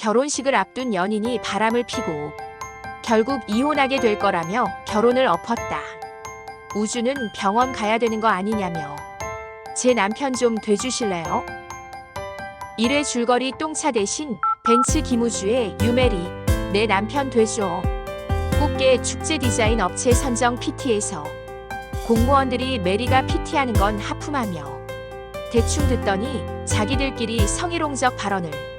결혼식을 앞둔 연인이 바람을 피고 결국 이혼하게 될 거라며 결혼을 엎었다. 우주는 병원 가야 되는 거 아니냐며 제 남편 좀 돼주실래요? 1회 줄거리 똥차 대신 벤츠 김우주의 유메리 내 남편 돼줘. 꽃게 축제 디자인 업체 선정 PT에서 공무원들이 메리가 PT하는 건 하품하며 대충 듣더니 자기들끼리 성희롱적 발언을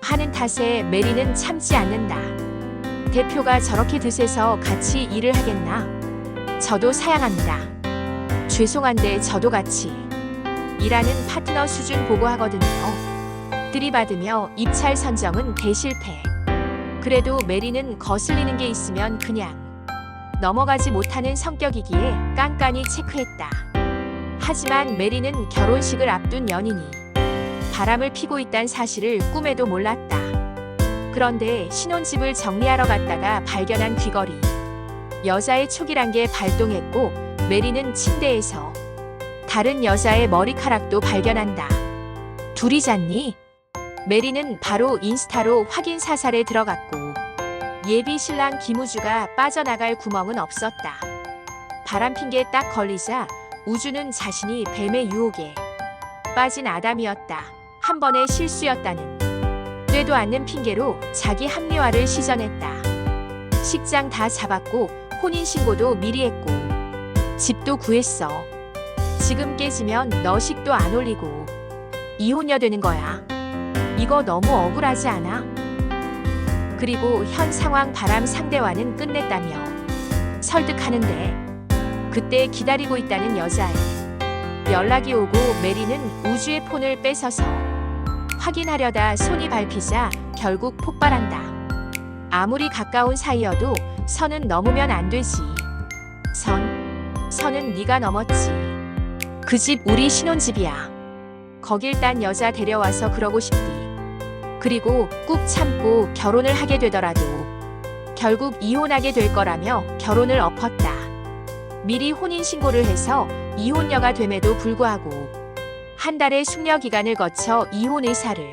하는 탓에 메리는 참지 않는다. 대표가 저렇게 드세서 같이 일을 하겠나? 저도 사양합니다. 죄송한데 저도 같이 일하는 파트너 수준 보고하거든요. 들이받으며 입찰 선정은 대실패. 그래도 메리는 거슬리는 게 있으면 그냥 넘어가지 못하는 성격이기에 깐깐히 체크했다. 하지만 메리는 결혼식을 앞둔 연인이 바람을 피고 있다는 사실을 꿈에도 몰랐다. 그런데 신혼집을 정리하러 갔다가 발견한 귀걸이. 여자의 촉이란 게 발동했고 메리는 침대에서 다른 여자의 머리카락도 발견한다. 둘이 잤니? 메리는 바로 인스타로 확인 사살에 들어갔고 예비 신랑 김우주가 빠져나갈 구멍은 없었다. 바람핀 게 딱 걸리자 우주는 자신이 뱀의 유혹에 빠진 아담이었다. 한 번의 실수였다는 뇌도 않는 핑계로 자기 합리화를 시전했다. 식장 다 잡았고 혼인신고도 미리 했고 집도 구했어. 지금 깨지면 너 식도 안 올리고 이혼녀 되는 거야. 이거 너무 억울하지 않아? 그리고 현 상황 바람 상대와는 끝냈다며 설득하는데 그때 기다리고 있다는 여자애 연락이 오고 메리는 우주의 폰을 뺏어서 확인하려다 손이 밟히자 결국 폭발한다. 아무리 가까운 사이여도 선은 넘으면 안 되지. 선은 네가 넘었지. 그 집 우리 신혼집이야. 거길 딴 여자 데려와서 그러고 싶디. 그리고 꾹 참고 결혼을 하게 되더라도 결국 이혼하게 될 거라며 결혼을 엎었다. 미리 혼인신고를 해서 이혼녀가 됨에도 불구하고 한 달의 숙려 기간을 거쳐 이혼 의사를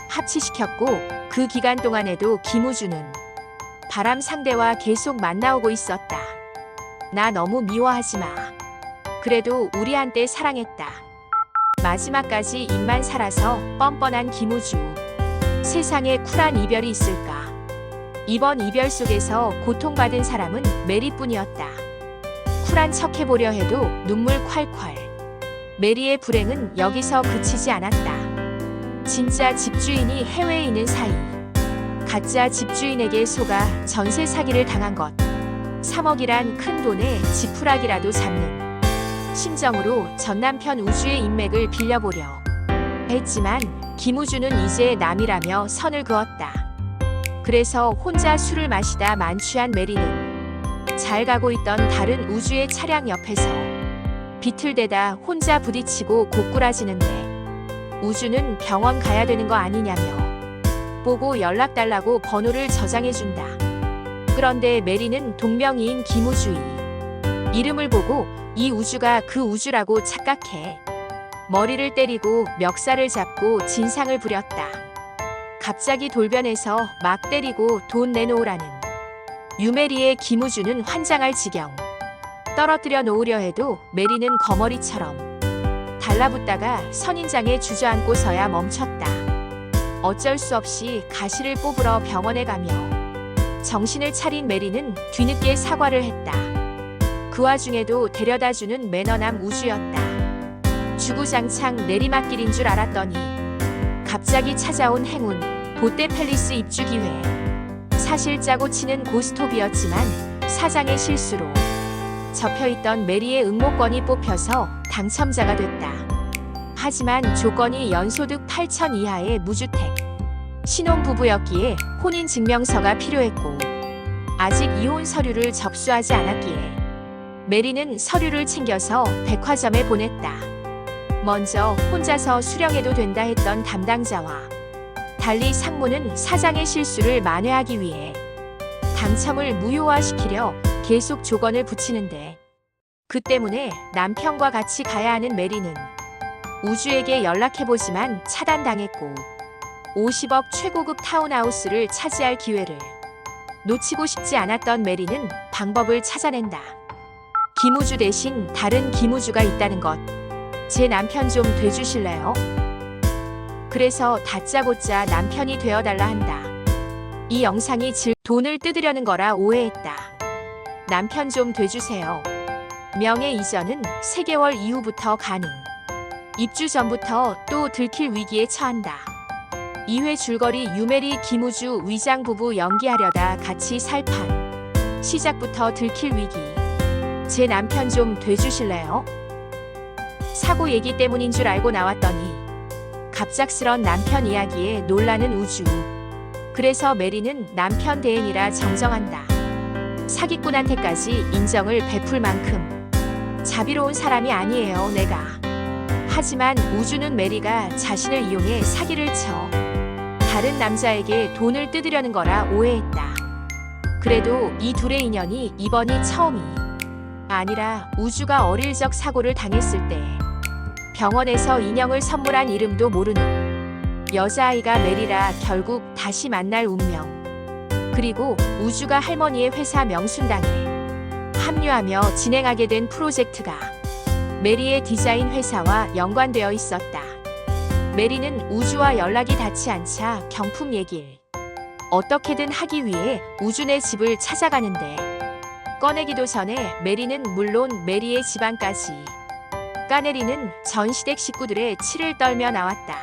합치시켰고 그 기간 동안에도 김우주는 바람 상대와 계속 만나오고 있었다. 나 너무 미워하지 마. 그래도 우리 한때 사랑했다. 마지막까지 입만 살아서 뻔뻔한 김우주. 세상에 쿨한 이별이 있을까? 이번 이별 속에서 고통받은 사람은 메리뿐이었다. 쿨한 척 해보려 해도 눈물 콸콸. 메리의 불행은 여기서 그치지 않았다. 진짜 집주인이 해외에 있는 사이 가짜 집주인에게 속아 전세 사기를 당한 것. 3억이란 큰 돈에 지푸라기라도 잡는 심정으로 전남편 우주의 인맥을 빌려보려 했지만 김우주는 이제 남이라며 선을 그었다. 그래서 혼자 술을 마시다 만취한 메리는 잘 가고 있던 다른 우주의 차량 옆에서 비틀대다 혼자 부딪히고 고꾸라지는데 우주는 병원 가야 되는 거 아니냐며 보고 연락 달라고 번호를 저장해준다. 그런데 메리는 동명이인 김우주의 이름을 보고 이 우주가 그 우주라고 착각해 머리를 때리고 멱살을 잡고 진상을 부렸다. 갑자기 돌변해서 막 때리고 돈 내놓으라는 유메리의 김우주는 환장할 지경. 떨어뜨려 놓으려 해도 메리는 거머리처럼 달라붙다가 선인장에 주저앉고서야 멈췄다. 어쩔 수 없이 가시를 뽑으러 병원에 가며 정신을 차린 메리는 뒤늦게 사과를 했다. 그 와중에도 데려다주는 매너남 우주였다. 주구장창 내리막길인 줄 알았더니 갑자기 찾아온 행운, 롯데 팰리스 입주 기회. 사실 짜고 치는 고스톱이었지만 사장의 실수로 접혀있던 메리의 응모권이 뽑혀서 당첨자가 됐다. 하지만 조건이 연소득 8천 이하의 무주택. 신혼부부였기에 혼인증명서가 필요했고 아직 이혼 서류를 접수하지 않았기에 메리는 서류를 챙겨서 백화점에 보냈다. 먼저 혼자서 수령해도 된다 했던 담당자와 달리 상무는 사장의 실수를 만회하기 위해 당첨을 무효화시키려 계속 조건을 붙이는데 그 때문에 남편과 같이 가야 하는 메리는 우주에게 연락해보지만 차단당했고 50억 최고급 타운하우스를 차지할 기회를 놓치고 싶지 않았던 메리는 방법을 찾아낸다. 김우주 대신 다른 김우주가 있다는 것. 제 남편 좀 돼주실래요? 그래서 다짜고짜 남편이 되어달라 한다. 이 영상이 돈을 뜯으려는 거라 오해했다. 남편 좀 돼주세요. 명예 이전은 3개월 이후부터 가능. 입주 전부터 또 들킬 위기에 처한다. 2회 줄거리 유메리 김우주 위장 부부 연기하려다 같이 살판. 시작부터 들킬 위기. 제 남편 좀 돼주실래요? 사고 얘기 때문인 줄 알고 나왔더니 갑작스런 남편 이야기에 놀라는 우주. 그래서 메리는 남편 대행이라 정정한다. 사기꾼한테까지 인정을 베풀 만큼 자비로운 사람이 아니에요, 내가. 하지만 우주는 메리가 자신을 이용해 사기를 쳐 다른 남자에게 돈을 뜯으려는 거라 오해했다. 그래도 이 둘의 인연이 이번이 처음이 아니라 우주가 어릴 적 사고를 당했을 때 병원에서 인형을 선물한 이름도 모르는 여자아이가 메리라 결국 다시 만날 운명. 그리고 우주가 할머니의 회사 명순당에 합류하며 진행하게 된 프로젝트가 메리의 디자인 회사와 연관되어 있었다. 메리는 우주와 연락이 닿지 않자 경품 얘기를 어떻게든 하기 위해 우준의 집을 찾아가는데 꺼내기도 전에 메리는 물론 메리의 집안까지 까내리는 전 시댁 식구들의 치를 떨며 나왔다.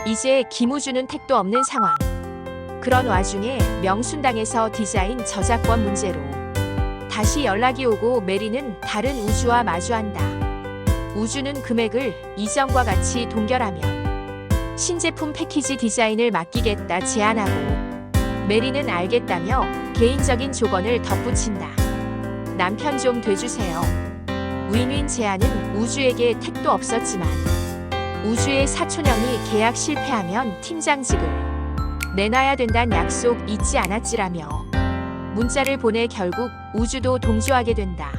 이제 김우주는 택도 없는 상황. 그런 와중에 명순당에서 디자인 저작권 문제로 다시 연락이 오고 메리는 다른 우주와 마주한다. 우주는 금액을 이전과 같이 동결하면 신제품 패키지 디자인을 맡기겠다 제안하고 메리는 알겠다며 개인적인 조건을 덧붙인다. 남편 좀 돼주세요. 윈윈 제안은 우주에게 택도 없었지만 우주의 사촌형이 계약 실패하면 팀장직을 내놔야 된다는 약속 잊지 않았지라며 문자를 보내 결국 우주도 동조하게 된다.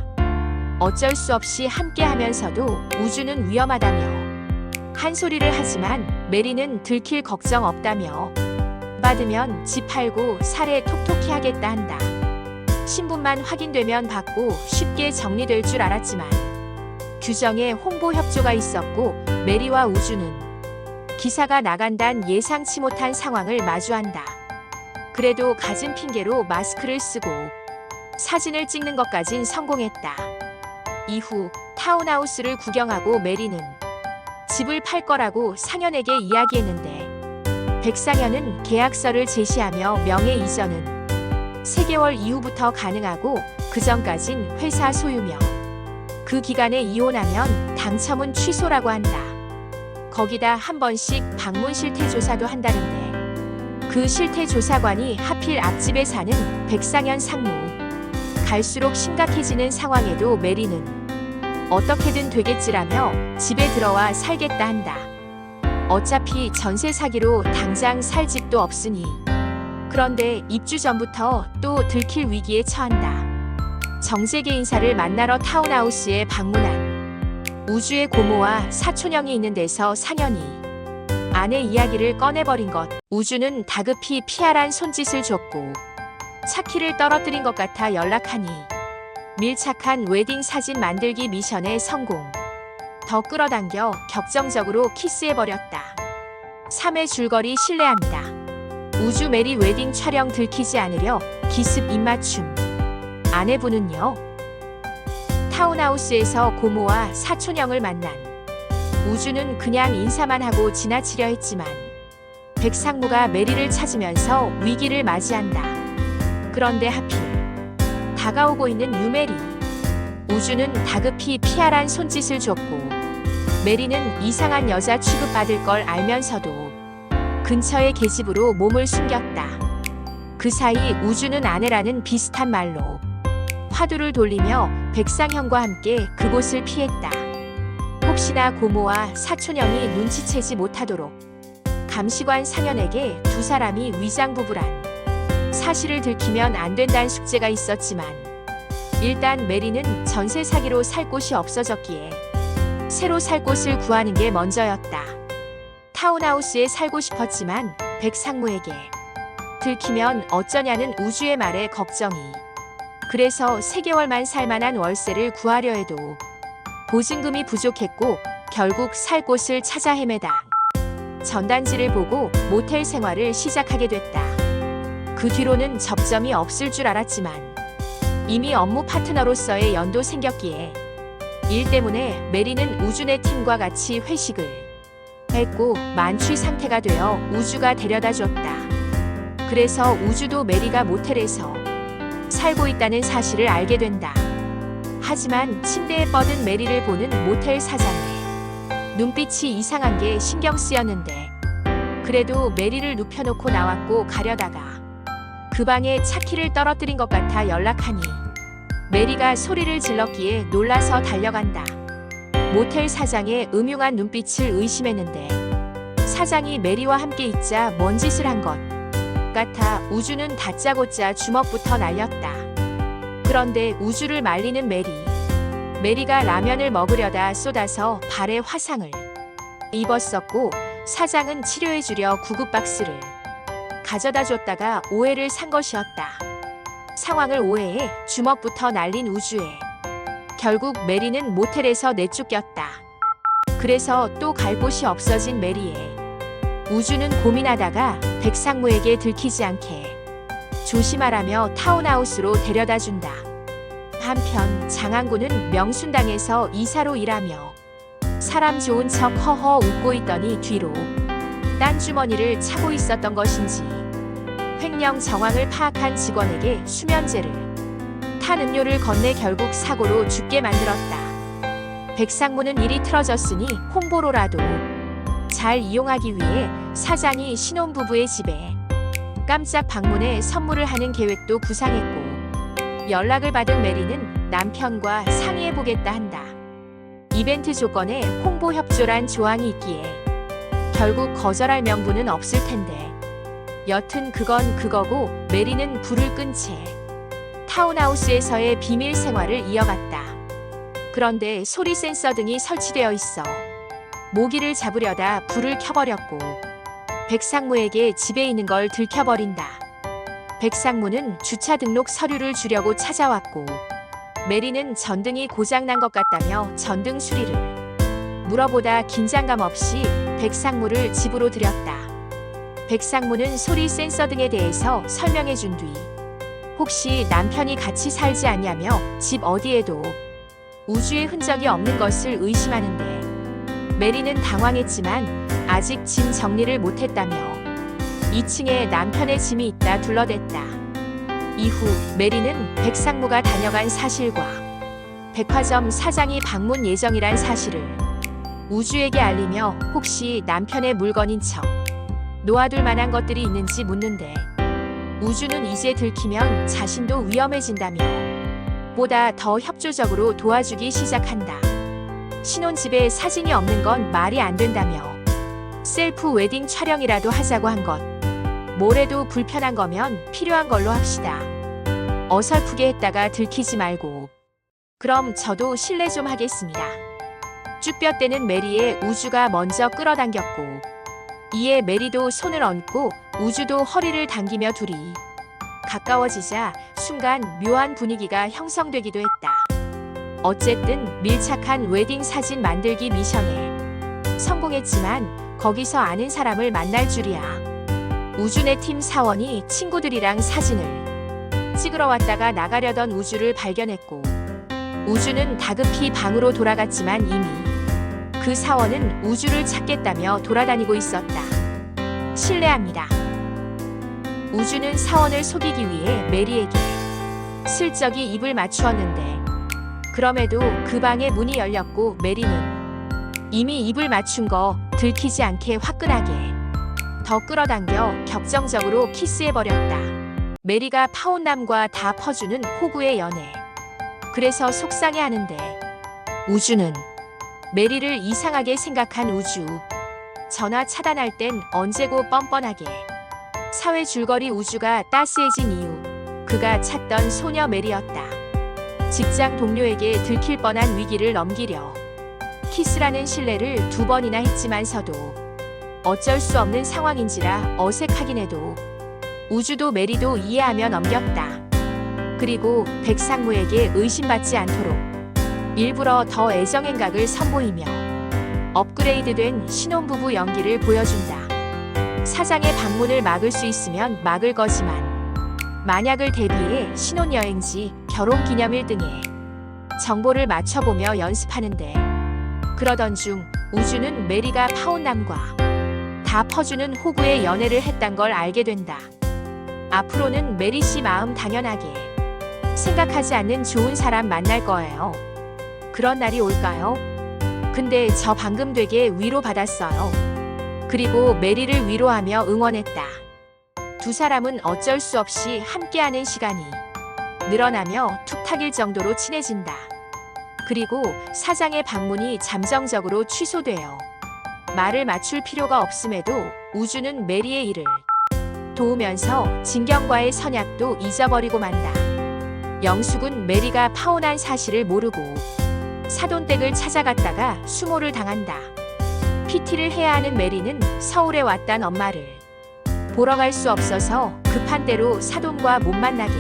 어쩔 수 없이 함께 하면서도 우주는 위험하다며 한 소리를 하지만 메리는 들킬 걱정 없다며 받으면 집 팔고 사례 톡톡히 하겠다 한다. 신분만 확인되면 받고 쉽게 정리될 줄 알았지만 규정에 홍보 협조가 있었고 메리와 우주는 기사가 나간단 예상치 못한 상황을 마주한다. 그래도 갖은 핑계로 마스크를 쓰고 사진을 찍는 것까진 성공했다. 이후 타운하우스를 구경하고 메리는 집을 팔 거라고 상현에게 이야기했는데 백상현은 계약서를 제시하며 명예 이전은 3개월 이후부터 가능하고 그 전까진 회사 소유며 그 기간에 이혼하면 당첨은 취소라고 한다. 거기다 한 번씩 방문 실태 조사도 한다는데 그 실태 조사관이 하필 앞집에 사는 백상현 상무. 갈수록 심각해지는 상황에도 메리는 어떻게든 되겠지라며 집에 들어와 살겠다 한다. 어차피 전세 사기로 당장 살 집도 없으니. 그런데 입주 전부터 또 들킬 위기에 처한다. 정재계 인사를 만나러 타운하우스에 방문한 우주의 고모와 사촌형이 있는 데서 상현이 아내 이야기를 꺼내버린 것. 우주는 다급히 피하란 손짓을 줬고 차키를 떨어뜨린 것 같아 연락하니 밀착한 웨딩 사진 만들기 미션에 성공. 더 끌어당겨 격정적으로 키스해버렸다. 3회 줄거리 신뢰합니다. 우주 메리 웨딩 촬영 들키지 않으려 기습 입맞춤. 아내분은요? 타운하우스에서 고모와 사촌형을 만난 우주는 그냥 인사만 하고 지나치려 했지만 백상무가 메리를 찾으면서 위기를 맞이한다. 그런데 하필 다가오고 있는 유메리. 우주는 다급히 피하란 손짓을 줬고 메리는 이상한 여자 취급받을 걸 알면서도 근처의 계집으로 몸을 숨겼다. 그 사이 우주는 아내라는 비슷한 말로 화두를 돌리며 백상현과 함께 그곳을 피했다. 혹시나 고모와 사촌형이 눈치채지 못하도록 감시관 상현에게 두 사람이 위장부부란 사실을 들키면 안 된다는 숙제가 있었지만 일단 메리는 전세 사기로 살 곳이 없어졌기에 새로 살 곳을 구하는 게 먼저였다. 타운하우스에 살고 싶었지만 백상무에게 들키면 어쩌냐는 우주의 말에 걱정이. 그래서 3개월만 살만한 월세를 구하려 해도 보증금이 부족했고 결국 살 곳을 찾아 헤매다 전단지를 보고 모텔 생활을 시작하게 됐다. 그 뒤로는 접점이 없을 줄 알았지만 이미 업무 파트너로서의 연도 생겼기에 일 때문에 메리는 우주네 팀과 같이 회식을 했고 만취 상태가 되어 우주가 데려다 줬다. 그래서 우주도 메리가 모텔에서 살고 있다는 사실을 알게 된다. 하지만 침대에 뻗은 메리를 보는 모텔 사장의 눈빛이 이상한 게 신경 쓰였는데 그래도 메리를 눕혀놓고 나왔고 가려다가 그 방에 차키를 떨어뜨린 것 같아 연락하니 메리가 소리를 질렀기에 놀라서 달려간다. 모텔 사장의 음흉한 눈빛을 의심했는데 사장이 메리와 함께 있자 뭔 짓을 한 것 같아 우주는 다짜고짜 주먹부터 날렸다. 그런데 우주를 말리는 메리가 라면을 먹으려다 쏟아서 발에 화상을 입었었고 사장은 치료해주려 구급박스를 가져다 줬다가 오해를 산 것이었다. 상황을 오해해 주먹부터 날린 우주에 결국 메리는 모텔에서 내쫓겼다. 그래서 또 갈 곳이 없어진 메리에 우주는 고민하다가 백상무에게 들키지 않게 조심하라며 타운하우스로 데려다 준다. 한편 장항구는 명순당에서 이사로 일하며 사람 좋은 척 허허 웃고 있더니 뒤로 딴 주머니를 차고 있었던 것인지 횡령 정황을 파악한 직원에게 수면제를 탄 음료를 건네 결국 사고로 죽게 만들었다. 백상무는 일이 틀어졌으니 홍보로라도 잘 이용하기 위해 사장이 신혼부부의 집에 깜짝 방문해 선물을 하는 계획도 구상했고 연락을 받은 메리는 남편과 상의해보겠다 한다. 이벤트 조건에 홍보 협조란 조항이 있기에 결국 거절할 명분은 없을 텐데 여튼 그건 그거고 메리는 불을 끈 채 타운하우스에서의 비밀 생활을 이어갔다. 그런데 소리 센서 등이 설치되어 있어 모기를 잡으려다 불을 켜버렸고 백상무에게 집에 있는 걸 들켜버린다. 백상무는 주차 등록 서류를 주려고 찾아왔고 메리는 전등이 고장난 것 같다며 전등 수리를 물어보다 긴장감 없이 백상무를 집으로 들였다. 백상무는 소리 센서 등에 대해서 설명해 준 뒤 혹시 남편이 같이 살지 않냐며 집 어디에도 우주의 흔적이 없는 것을 의심하는데 메리는 당황했지만 아직 짐 정리를 못했다며 2층에 남편의 짐이 있다 둘러댔다. 이후 메리는 백상무가 다녀간 사실과 백화점 사장이 방문 예정이란 사실을 우주에게 알리며 혹시 남편의 물건인 척 놓아둘 만한 것들이 있는지 묻는데 우주는 이제 들키면 자신도 위험해진다며 보다 더 협조적으로 도와주기 시작한다. 신혼집에 사진이 없는 건 말이 안 된다며 셀프 웨딩 촬영이라도 하자고 한 것. 뭐래도 불편한 거면 필요한 걸로 합시다. 어설프게 했다가 들키지 말고. 그럼 저도 실례 좀 하겠습니다. 쭈뼛대는 메리의 우주가 먼저 끌어당겼고 이에 메리도 손을 얹고 우주도 허리를 당기며 둘이 가까워지자 순간 묘한 분위기가 형성되기도 했다. 어쨌든 밀착한 웨딩 사진 만들기 미션에 성공했지만 거기서 아는 사람을 만날 줄이야. 우주네 팀 사원이 친구들이랑 사진을 찍으러 왔다가 나가려던 우주를 발견했고 우주는 다급히 방으로 돌아갔지만 이미 그 사원은 우주를 찾겠다며 돌아다니고 있었다. 실례합니다. 우주는 사원을 속이기 위해 메리에게 슬쩍이 입을 맞추었는데 그럼에도 그 방의 문이 열렸고 메리는 이미 입을 맞춘 거 들키지 않게 화끈하게 더 끌어당겨 격정적으로 키스해버렸다. 메리가 파혼남과 다 퍼주는 호구의 연애. 그래서 속상해하는데 우주는 메리를 이상하게 생각한 우주. 전화 차단할 땐 언제고 뻔뻔하게. 사회 줄거리 우주가 따스해진 이유. 그가 찾던 소녀 메리였다. 직장 동료에게 들킬 뻔한 위기를 넘기려 키스라는 신뢰를 2번이나 했지만서도 어쩔 수 없는 상황인지라 어색하긴 해도 우주도 메리도 이해하며 넘겼다. 그리고 백상무에게 의심받지 않도록 일부러 더 애정행각을 선보이며 업그레이드된 신혼부부 연기를 보여준다. 사장의 방문을 막을 수 있으면 막을 거지만 만약을 대비해 신혼여행지, 결혼기념일 등의 정보를 맞춰보며 연습하는데 그러던 중 우주는 메리가 파혼남과 다 퍼주는 호구의 연애를 했단 걸 알게 된다. 앞으로는 메리 씨 마음 당연하게 생각하지 않는 좋은 사람 만날 거예요. 그런 날이 올까요? 근데 저 방금 되게 위로받았어요. 그리고 메리를 위로하며 응원했다. 두 사람은 어쩔 수 없이 함께하는 시간이 늘어나며 툭탁일 정도로 친해진다. 그리고 사장의 방문이 잠정적으로 취소되어 말을 맞출 필요가 없음에도 우주는 메리의 일을 도우면서 진경과의 선약도 잊어버리고 만다. 영숙은 메리가 파혼한 사실을 모르고 사돈댁을 찾아갔다가 수모를 당한다. PT를 해야 하는 메리는 서울에 왔단 엄마를 보러 갈 수 없어서 급한 대로 사돈과 못 만나게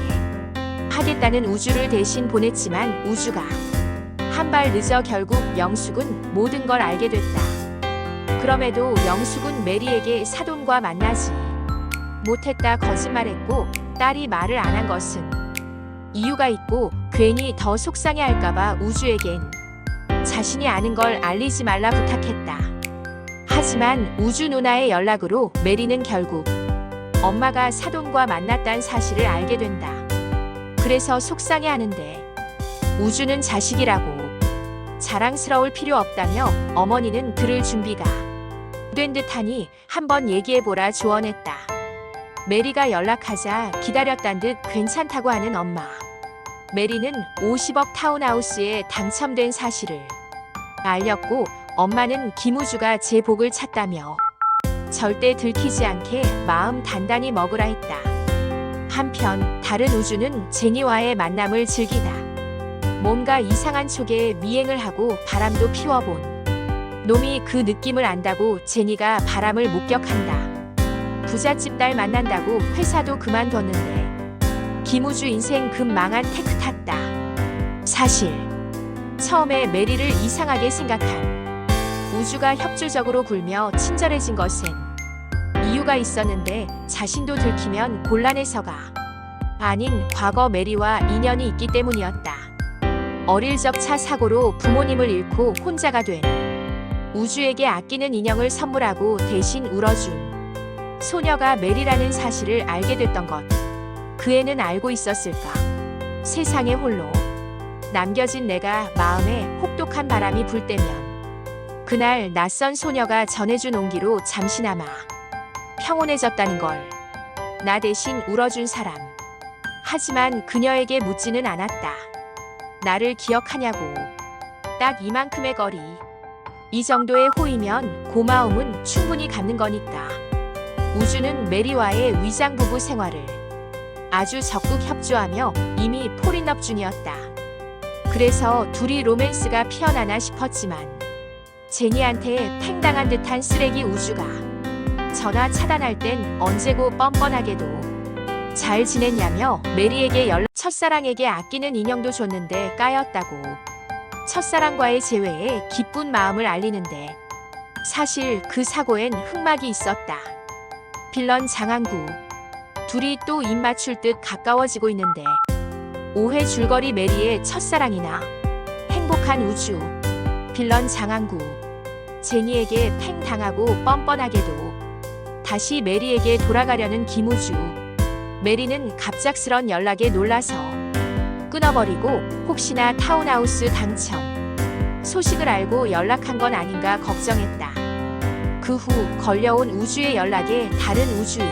하겠다는 우주를 대신 보냈지만 우주가 한 발 늦어 결국 영숙은 모든 걸 알게 됐다. 그럼에도 영숙은 메리에게 사돈과 만나지 못했다 거짓말했고 딸이 말을 안 한 것은 이유가 있고 괜히 더 속상해할까봐 우주에겐 자신이 아는 걸 알리지 말라 부탁했다. 하지만 우주 누나의 연락으로 메리는 결국 엄마가 사돈과 만났다는 사실을 알게 된다. 그래서 속상해하는데 우주는 자식이라고 자랑스러울 필요 없다며 어머니는 들을 준비가 된 듯하니 한번 얘기해보라 조언했다. 메리가 연락하자 기다렸단 듯 괜찮다고 하는 엄마. 메리는 50억 타운하우스에 당첨된 사실을 알렸고 엄마는 김우주가 제 복을 찾다며 절대 들키지 않게 마음 단단히 먹으라 했다. 한편 다른 우주는 제니와의 만남을 즐기다. 뭔가 이상한 촉에 미행을 하고 바람도 피워본 놈이 그 느낌을 안다고 제니가 바람을 목격한다. 부잣집 딸 만난다고 회사도 그만뒀는데 김우주 인생 급 망한 테크 탔다. 사실 처음에 메리를 이상하게 생각한 우주가 협조적으로 굴며 친절해진 것엔 이유가 있었는데 자신도 들키면 곤란해서가 아닌 과거 메리와 인연이 있기 때문이었다. 어릴 적 차 사고로 부모님을 잃고 혼자가 된 우주에게 아끼는 인형을 선물하고 대신 울어준 소녀가 메리라는 사실을 알게 됐던 것. 그 애는 알고 있었을까? 세상에 홀로 남겨진 내가 마음에 혹독한 바람이 불 때면 그날 낯선 소녀가 전해준 온기로 잠시나마 평온해졌다는 걸. 나 대신 울어준 사람. 하지만 그녀에게 묻지는 않았다. 나를 기억하냐고. 딱 이만큼의 거리. 이 정도의 호의면 고마움은 충분히 갚는 거니까. 우주는 메리와의 위장부부 생활을 아주 적극 협조하며 이미 폴인업 중이었다. 그래서 둘이 로맨스가 피어나나 싶었지만 제니한테 팽당한 듯한 쓰레기 우주가 전화 차단할 땐 언제고 뻔뻔하게도 잘 지냈냐며 메리에게 연락. 첫사랑에게 아끼는 인형도 줬는데 까였다고. 첫사랑과의 재회에 기쁜 마음을 알리는데 사실 그 사고엔 흑막이 있었다. 빌런 장항구. 둘이 또 입 맞출 듯 가까워지고 있는데 오해 줄거리 메리의 첫사랑이나 행복한 우주. 빌런 장항구. 제니에게 팽 당하고 뻔뻔하게도 다시 메리에게 돌아가려는 김우주. 메리는 갑작스런 연락에 놀라서 끊어버리고 혹시나 타운하우스 당첨 소식을 알고 연락한 건 아닌가 걱정했다. 그 후 걸려온 우주의 연락에 다른 우주이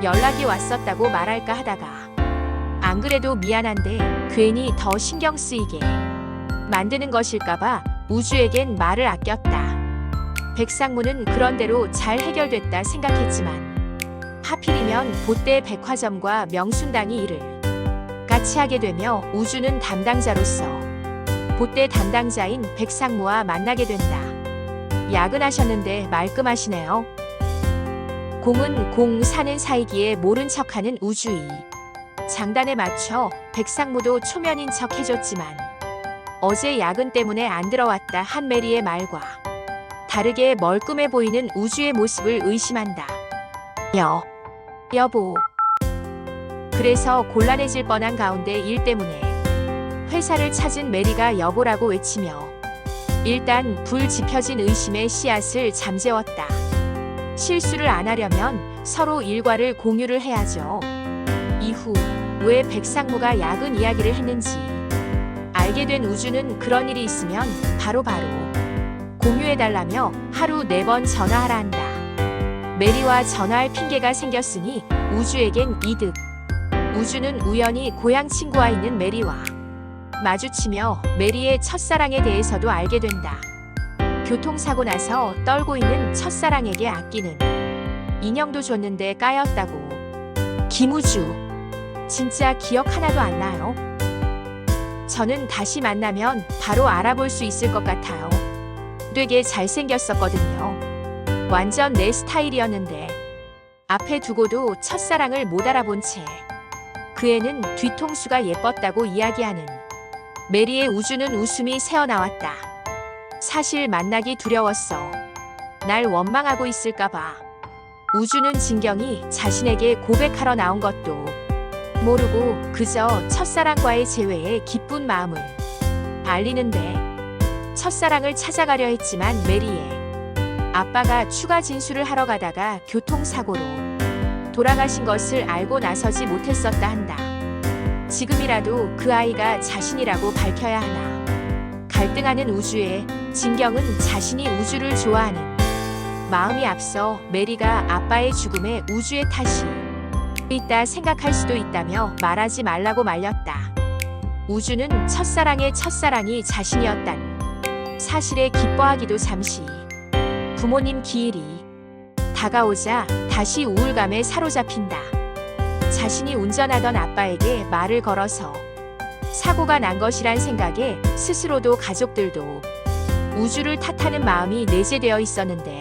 연락이 왔었다고 말할까 하다가 안 그래도 미안한데 괜히 더 신경 쓰이게 만드는 것일까봐 우주에겐 말을 아꼈다. 백상무는 그런대로 잘 해결됐다 생각했지만 하필이면 보때 백화점과 명순당이 일을 같이 하게 되며 우주는 담당자로서 보때 담당자인 백상무와 만나게 된다. 야근하셨는데 말끔하시네요. 공은 공 사는 사이기에 모른 척하는 우주이. 장단에 맞춰 백상무도 초면인 척 해줬지만 어제 야근 때문에 안 들어왔다 한 메리의 말과 다르게 멀끔해 보이는 우주의 모습을 의심한다. 여보. 그래서 곤란해질 뻔한 가운데 일 때문에 회사를 찾은 메리가 여보라고 외치며 일단 불 지펴진 의심의 씨앗을 잠재웠다. 실수를 안 하려면 서로 일과를 공유를 해야죠. 이후 왜 백상무가 야근 이야기를 했는지 알게 된 우주는 그런 일이 있으면 바로바로 공유해달라며 하루 4번 전화하라 한다. 메리와 전화할 핑계가 생겼으니 우주에겐 이득. 우주는 우연히 고향 친구와 있는 메리와 마주치며 메리의 첫사랑에 대해서도 알게 된다. 교통사고 나서 떨고 있는 첫사랑에게 아끼는 인형도 줬는데 까였다고. 김우주. 진짜 기억 하나도 안 나요? 저는 다시 만나면 바로 알아볼 수 있을 것 같아요. 되게 잘생겼었거든요. 완전 내 스타일이었는데 앞에 두고도 첫사랑을 못 알아본 채 그 애는 뒤통수가 예뻤다고 이야기하는 메리의 우주는 웃음이 새어나왔다. 사실 만나기 두려웠어. 날 원망하고 있을까봐. 우주는 진경이 자신에게 고백하러 나온 것도 모르고 그저 첫사랑과의 재회에 기쁜 마음을 알리는데 첫사랑을 찾아가려 했지만 메리의 아빠가 추가 진술을 하러 가다가 교통사고로 돌아가신 것을 알고 나서지 못했었다 한다. 지금이라도 그 아이가 자신이라고 밝혀야 하나. 갈등하는 우주에 진경은 자신이 우주를 좋아하는 마음이 앞서 메리가 아빠의 죽음에 우주의 탓이 있다 생각할 수도 있다며 말하지 말라고 말렸다. 우주는 첫사랑의 첫사랑이 자신이었단 사실에 기뻐하기도 잠시. 부모님 기일이 다가오자 다시 우울감에 사로잡힌다. 자신이 운전하던 아빠에게 말을 걸어서 사고가 난 것이란 생각에 스스로도 가족들도 우주를 탓하는 마음이 내재되어 있었는데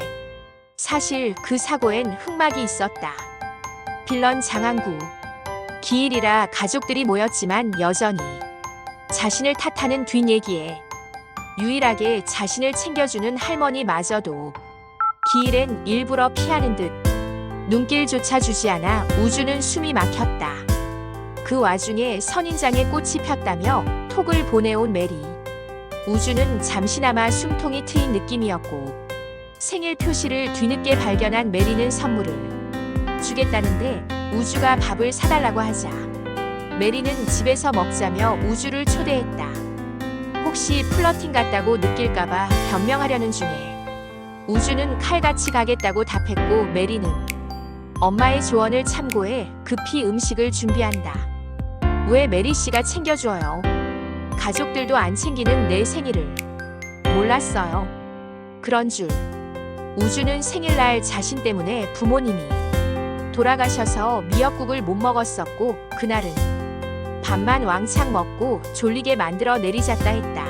사실 그 사고엔 흑막이 있었다. 빌런 장항구. 기일이라 가족들이 모였지만 여전히 자신을 탓하는 뒷얘기에 유일하게 자신을 챙겨주는 할머니마저도 기일엔 일부러 피하는 듯 눈길조차 주지 않아 우주는 숨이 막혔다. 그 와중에 선인장에 꽃이 폈다며 톡을 보내온 메리. 우주는 잠시나마 숨통이 트인 느낌이었고 생일 표시를 뒤늦게 발견한 메리는 선물을 주겠다는데 우주가 밥을 사달라고 하자 메리는 집에서 먹자며 우주를 초대했다. 혹시 플러팅 같다고 느낄까봐 변명하려는 중에 우주는 칼같이 가겠다고 답했고 메리는 엄마의 조언을 참고해 급히 음식을 준비한다. 왜 메리 씨가 챙겨줘요? 가족들도 안 챙기는 내 생일을 몰랐어요. 그런 줄. 우주는 생일날 자신 때문에 부모님이 돌아가셔서 미역국을 못 먹었었고 그날은 밥만 왕창 먹고 졸리게 만들어 내리잤다 했다.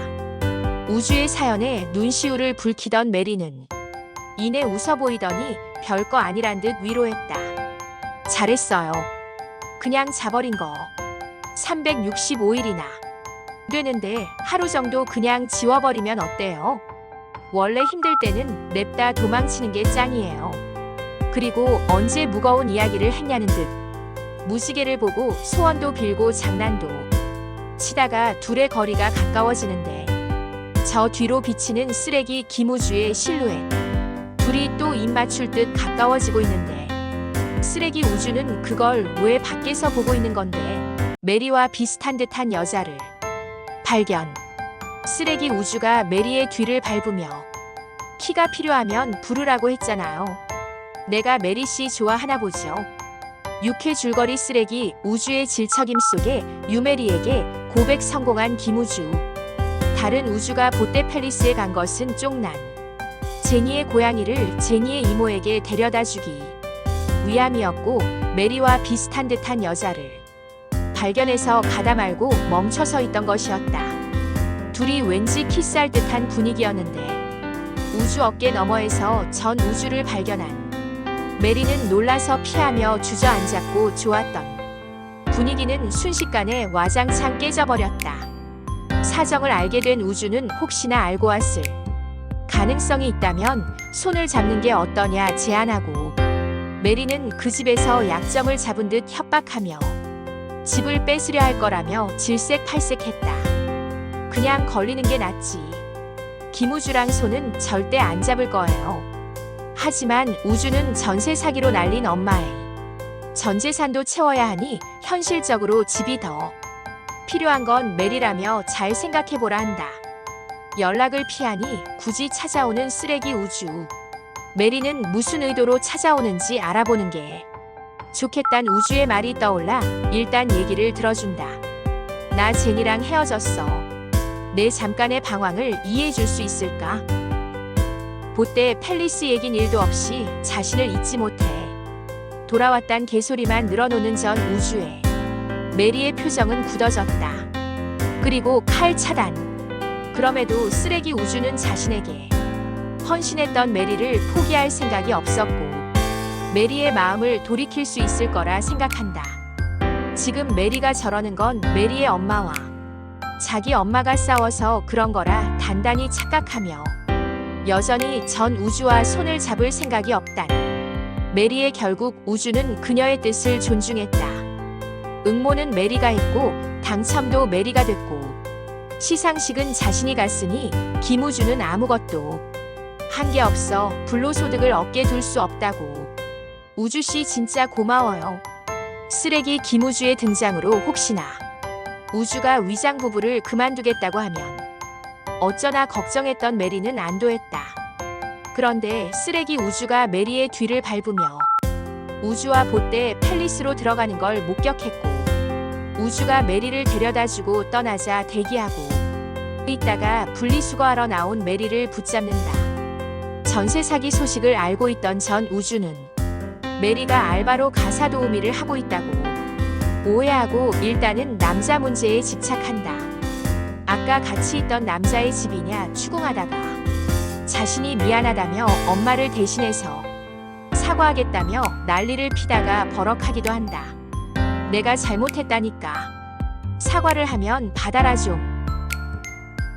우주의 사연에 눈시울을 붉히던 메리는 이내 웃어 보이더니 별거 아니란 듯 위로했다. 잘했어요. 그냥 자버린 거 365일이나 되는데 하루 정도 그냥 지워버리면 어때요? 원래 힘들 때는 냅다 도망치는 게 짱이에요. 그리고 언제 무거운 이야기를 했냐는 듯 무지개를 보고 소원도 빌고 장난도 치다가 둘의 거리가 가까워지는데 저 뒤로 비치는 쓰레기 김우주의 실루엣. 둘이 또 입 맞출 듯 가까워지고 있는데 쓰레기 우주는 그걸 왜 밖에서 보고 있는 건데 메리와 비슷한 듯한 여자를 발견. 쓰레기 우주가 메리의 뒤를 밟으며 키가 필요하면 부르라고 했잖아요. 내가 메리 씨 좋아하나 보죠. 육회 줄거리 쓰레기 우주의 질척임 속에 유메리에게 고백 성공한 김우주. 다른 우주가 보떼 팰리스에 간 것은 쫑난 제니의 고양이를 제니의 이모에게 데려다 주기 위함이었고 메리와 비슷한 듯한 여자를 발견해서 가다 말고 멈춰서 있던 것이었다. 둘이 왠지 키스할 듯한 분위기였는데 우주 어깨 너머에서 전 우주를 발견한 메리는 놀라서 피하며 주저앉았고 좋았던 분위기는 순식간에 와장창 깨져버렸다. 사정을 알게 된 우주는 혹시나 알고 왔을 가능성이 있다면 손을 잡는 게 어떠냐 제안하고, 메리는 그 집에서 약점을 잡은 듯 협박하며 집을 뺏으려 할 거라며 질색팔색했다. 그냥 걸리는 게 낫지. 김우주랑 손은 절대 안 잡을 거예요. 하지만 우주는 전세 사기로 날린 엄마의 전 재산도 채워야 하니 현실적으로 집이 더 필요한 건 메리라며 잘 생각해보라 한다. 연락을 피하니 굳이 찾아오는 쓰레기 우주. 메리는 무슨 의도로 찾아오는지 알아보는 게 좋겠단 우주의 말이 떠올라 일단 얘기를 들어준다. 나 제니랑 헤어졌어. 내 잠깐의 방황을 이해해줄 수 있을까? 보때 팰리스 얘긴 일도 없이 자신을 잊지 못해 돌아왔단 개소리만 늘어놓는 전 우주에 메리의 표정은 굳어졌다. 그리고 칼 차단. 그럼에도 쓰레기 우주는 자신에게 헌신했던 메리를 포기할 생각이 없었고 메리의 마음을 돌이킬 수 있을 거라 생각한다. 지금 메리가 저러는 건 메리의 엄마와 자기 엄마가 싸워서 그런 거라 단단히 착각하며 여전히 전 우주와 손을 잡을 생각이 없단 메리의 결국 우주는 그녀의 뜻을 존중했다. 응모는 메리가 했고 당첨도 메리가 됐고 시상식은 자신이 갔으니 김우주는 아무것도 한 게 없어 불로소득을 얻게 둘 수 없다고. 우주씨 진짜 고마워요. 쓰레기 김우주의 등장으로 혹시나 우주가 위장 부부를 그만두겠다고 하면 어쩌나 걱정했던 메리는 안도했다. 그런데 쓰레기 우주가 메리의 뒤를 밟으며 우주와 보때 팰리스로 들어가는 걸 목격했고 우주가 메리를 데려다주고 떠나자 대기하고 있다가 분리수거하러 나온 메리를 붙잡는다. 전세 사기 소식을 알고 있던 전 우주는 메리가 알바로 가사 도우미를 하고 있다고 오해하고 일단은 남자 문제에 집착한다. 아까 같이 있던 남자의 집이냐 추궁하다가 자신이 미안하다며 엄마를 대신해서 사과하겠다며 난리를 피다가 버럭하기도 한다. 내가 잘못했다니까. 사과를 하면 받아라 좀.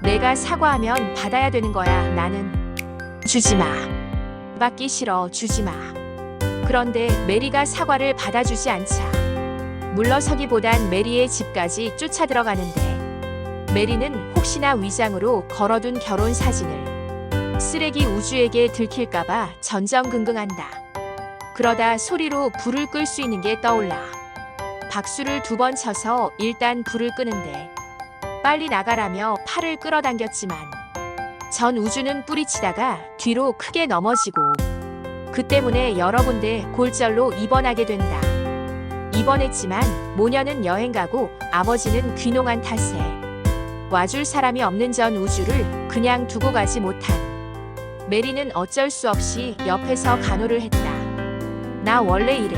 내가 사과하면 받아야 되는 거야. 나는 주지마. 받기 싫어. 주지마. 그런데 메리가 사과를 받아주지 않자 물러서기보단 메리의 집까지 쫓아 들어가는데 메리는 혹시나 위장으로 걸어둔 결혼 사진을 쓰레기 우주에게 들킬까봐 전전긍긍한다. 그러다 소리로 불을 끌 수 있는 게 떠올라 박수를 2번 쳐서 일단 불을 끄는데 빨리 나가라며 팔을 끌어당겼지만 전 우주는 뿌리치다가 뒤로 크게 넘어지고 그 때문에 여러 군데 골절로 입원하게 된다. 입원했지만 모녀는 여행 가고 아버지는 귀농한 탓에 와줄 사람이 없는 전 우주를 그냥 두고 가지 못한 메리는 어쩔 수 없이 옆에서 간호를 했다. 나 원래 이래.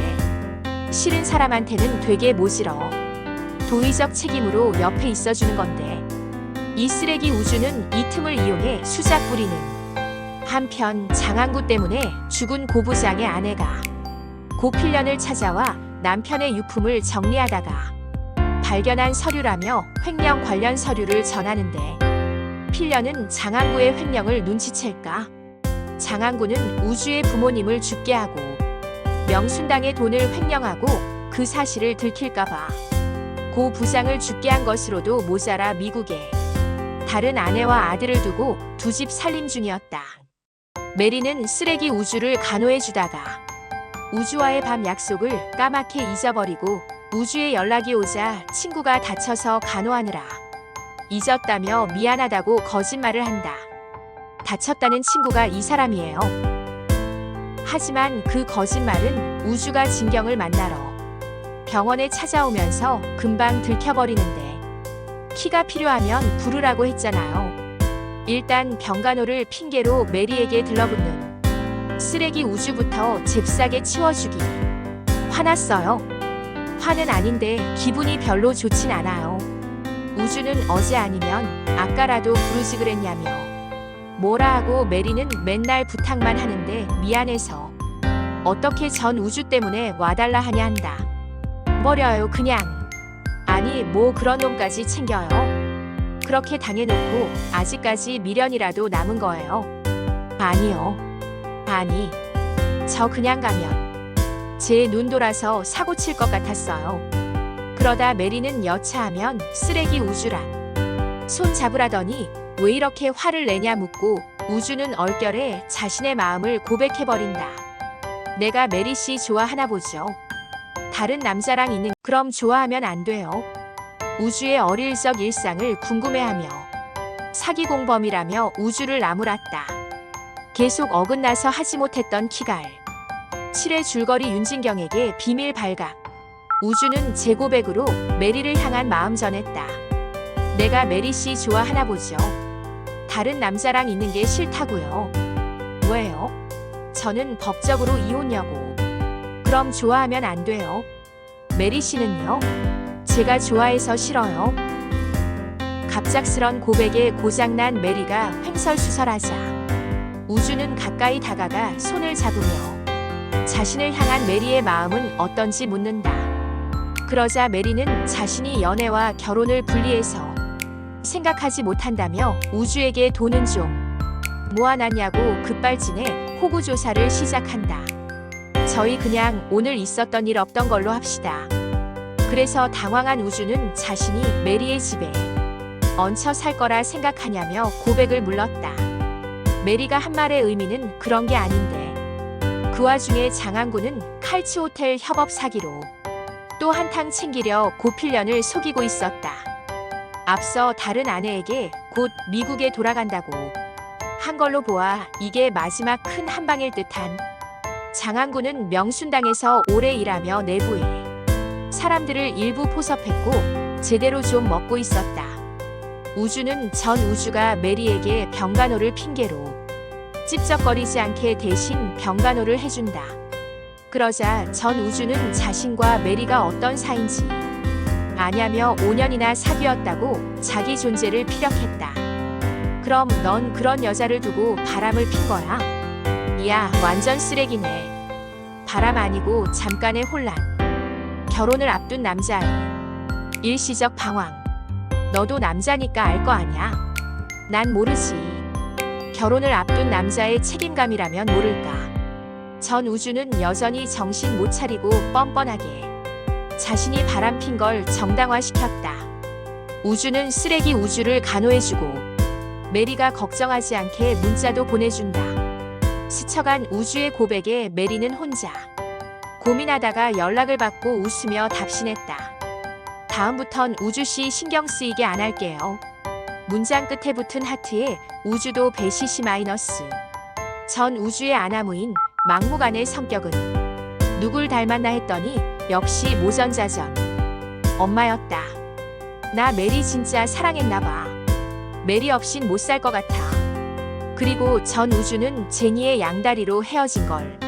싫은 사람한테는 되게 모질어. 도의적 책임으로 옆에 있어주는 건데 이 쓰레기 우주는 이 틈을 이용해 수작 부리는 한편 장항구 때문에 죽은 고부장의 아내가 고필련을 찾아와 남편의 유품을 정리하다가 발견한 서류라며 횡령 관련 서류를 전하는데 필련은 장항구의 횡령을 눈치챌까? 장항구는 우주의 부모님을 죽게 하고 명순당의 돈을 횡령하고 그 사실을 들킬까봐 고 부장을 죽게 한 것으로도 모자라 미국에 다른 아내와 아들을 두고 두 집 살림 중이었다. 메리는 쓰레기 우주를 간호해주다가 우주와의 밤 약속을 까맣게 잊어버리고 우주에 연락이 오자 친구가 다쳐서 간호하느라 잊었다며 미안하다고 거짓말을 한다. 다쳤다는 친구가 이 사람이에요. 하지만 그 거짓말은 우주가 진경을 만나러 병원에 찾아오면서 금방 들켜버리는데 키가 필요하면 부르라고 했잖아요. 일단 병간호를 핑계로 메리에게 들러붙는 쓰레기 우주부터 잽싸게 치워주기. 화났어요. 화는 아닌데 기분이 별로 좋진 않아요. 우주는 어제 아니면 아까라도 부르지 그랬냐며 뭐라 하고 메리는 맨날 부탁만 하는데 미안해서 어떻게 전 우주 때문에 와달라 하냐 한다. 버려요 그냥. 아니 뭐 그런 놈까지 챙겨요. 그렇게 당해놓고 아직까지 미련이라도 남은 거예요. 아니요. 아니. 저 그냥 가면 제 눈 돌아서 사고 칠 것 같았어요. 그러다 메리는 여차하면 쓰레기 우주랑 손 잡으라더니 왜 이렇게 화를 내냐 묻고 우주는 얼결에 자신의 마음을 고백해버린다. 내가 메리 씨 좋아하나 보죠. 다른 남자랑 있는 그럼 좋아하면 안 돼요. 우주의 어릴 적 일상을 궁금해하며 사기 공범이라며 우주를 나무랐다. 계속 어긋나서 하지 못했던 키갈. 7회 줄거리 윤진경에게 비밀 발각. 우주는 제 고백으로 메리를 향한 마음 전했다. 내가 메리 씨 좋아하나 보죠. 다른 남자랑 있는 게 싫다고요. 왜요? 저는 법적으로 이혼녀고. 그럼 좋아하면 안 돼요. 메리 씨는요? 제가 좋아해서 싫어요. 갑작스런 고백에 고장난 메리가 횡설수설하자 우주는 가까이 다가가 손을 잡으며 자신을 향한 메리의 마음은 어떤지 묻는다. 그러자 메리는 자신이 연애와 결혼을 분리해서 생각하지 못한다며 우주에게 돈은 좀 모아놨냐고 급발진해 호구조사를 시작한다. 저희 그냥 오늘 있었던 일 없던 걸로 합시다. 그래서 당황한 우주는 자신이 메리의 집에 얹혀 살 거라 생각하냐며 고백을 물렀다. 메리가 한 말의 의미는 그런 게 아닌데 그 와중에 장항구는 칼치 호텔 협업 사기로 또 한탕 챙기려 고필련을 속이고 있었다. 앞서 다른 아내에게 곧 미국에 돌아간다고 한 걸로 보아 이게 마지막 큰 한방일 듯한. 장항구는 명순당에서 오래 일하며 내부에 사람들을 일부 포섭했고 제대로 좀 먹고 있었다. 우주는 전 우주가 메리에게 병간호를 핑계로 찝쩍거리지 않게 대신 병간호를 해준다. 그러자 전 우주는 자신과 메리가 어떤 사이인지 아냐며 5년이나 사귀었다고 자기 존재를 피력했다. 그럼 넌 그런 여자를 두고 바람을 핀 거야? 야, 완전 쓰레기네. 바람 아니고 잠깐의 혼란. 결혼을 앞둔 남자의 일시적 방황. 너도 남자니까 알 거 아냐? 난 모르지. 결혼을 앞둔 남자의 책임감이라면 모를까. 전 우주는 여전히 정신 못 차리고 뻔뻔하게 자신이 바람핀 걸 정당화시켰다. 우주는 쓰레기 우주를 간호해주고 메리가 걱정하지 않게 문자도 보내준다. 스쳐간 우주의 고백에 메리는 혼자 고민하다가 연락을 받고 웃으며 답신했다. 다음부턴 우주씨 신경 쓰이게 안 할게요. 문장 끝에 붙은 하트에 우주도 배시시 마이너스. 전 우주의 아나무인 막무가내 성격은 누굴 닮았나 했더니 역시 모전자전 엄마였다. 나 메리 진짜 사랑했나봐. 메리 없인 못 살 것 같아. 그리고 전 우주는 제니의 양다리로 헤어진 걸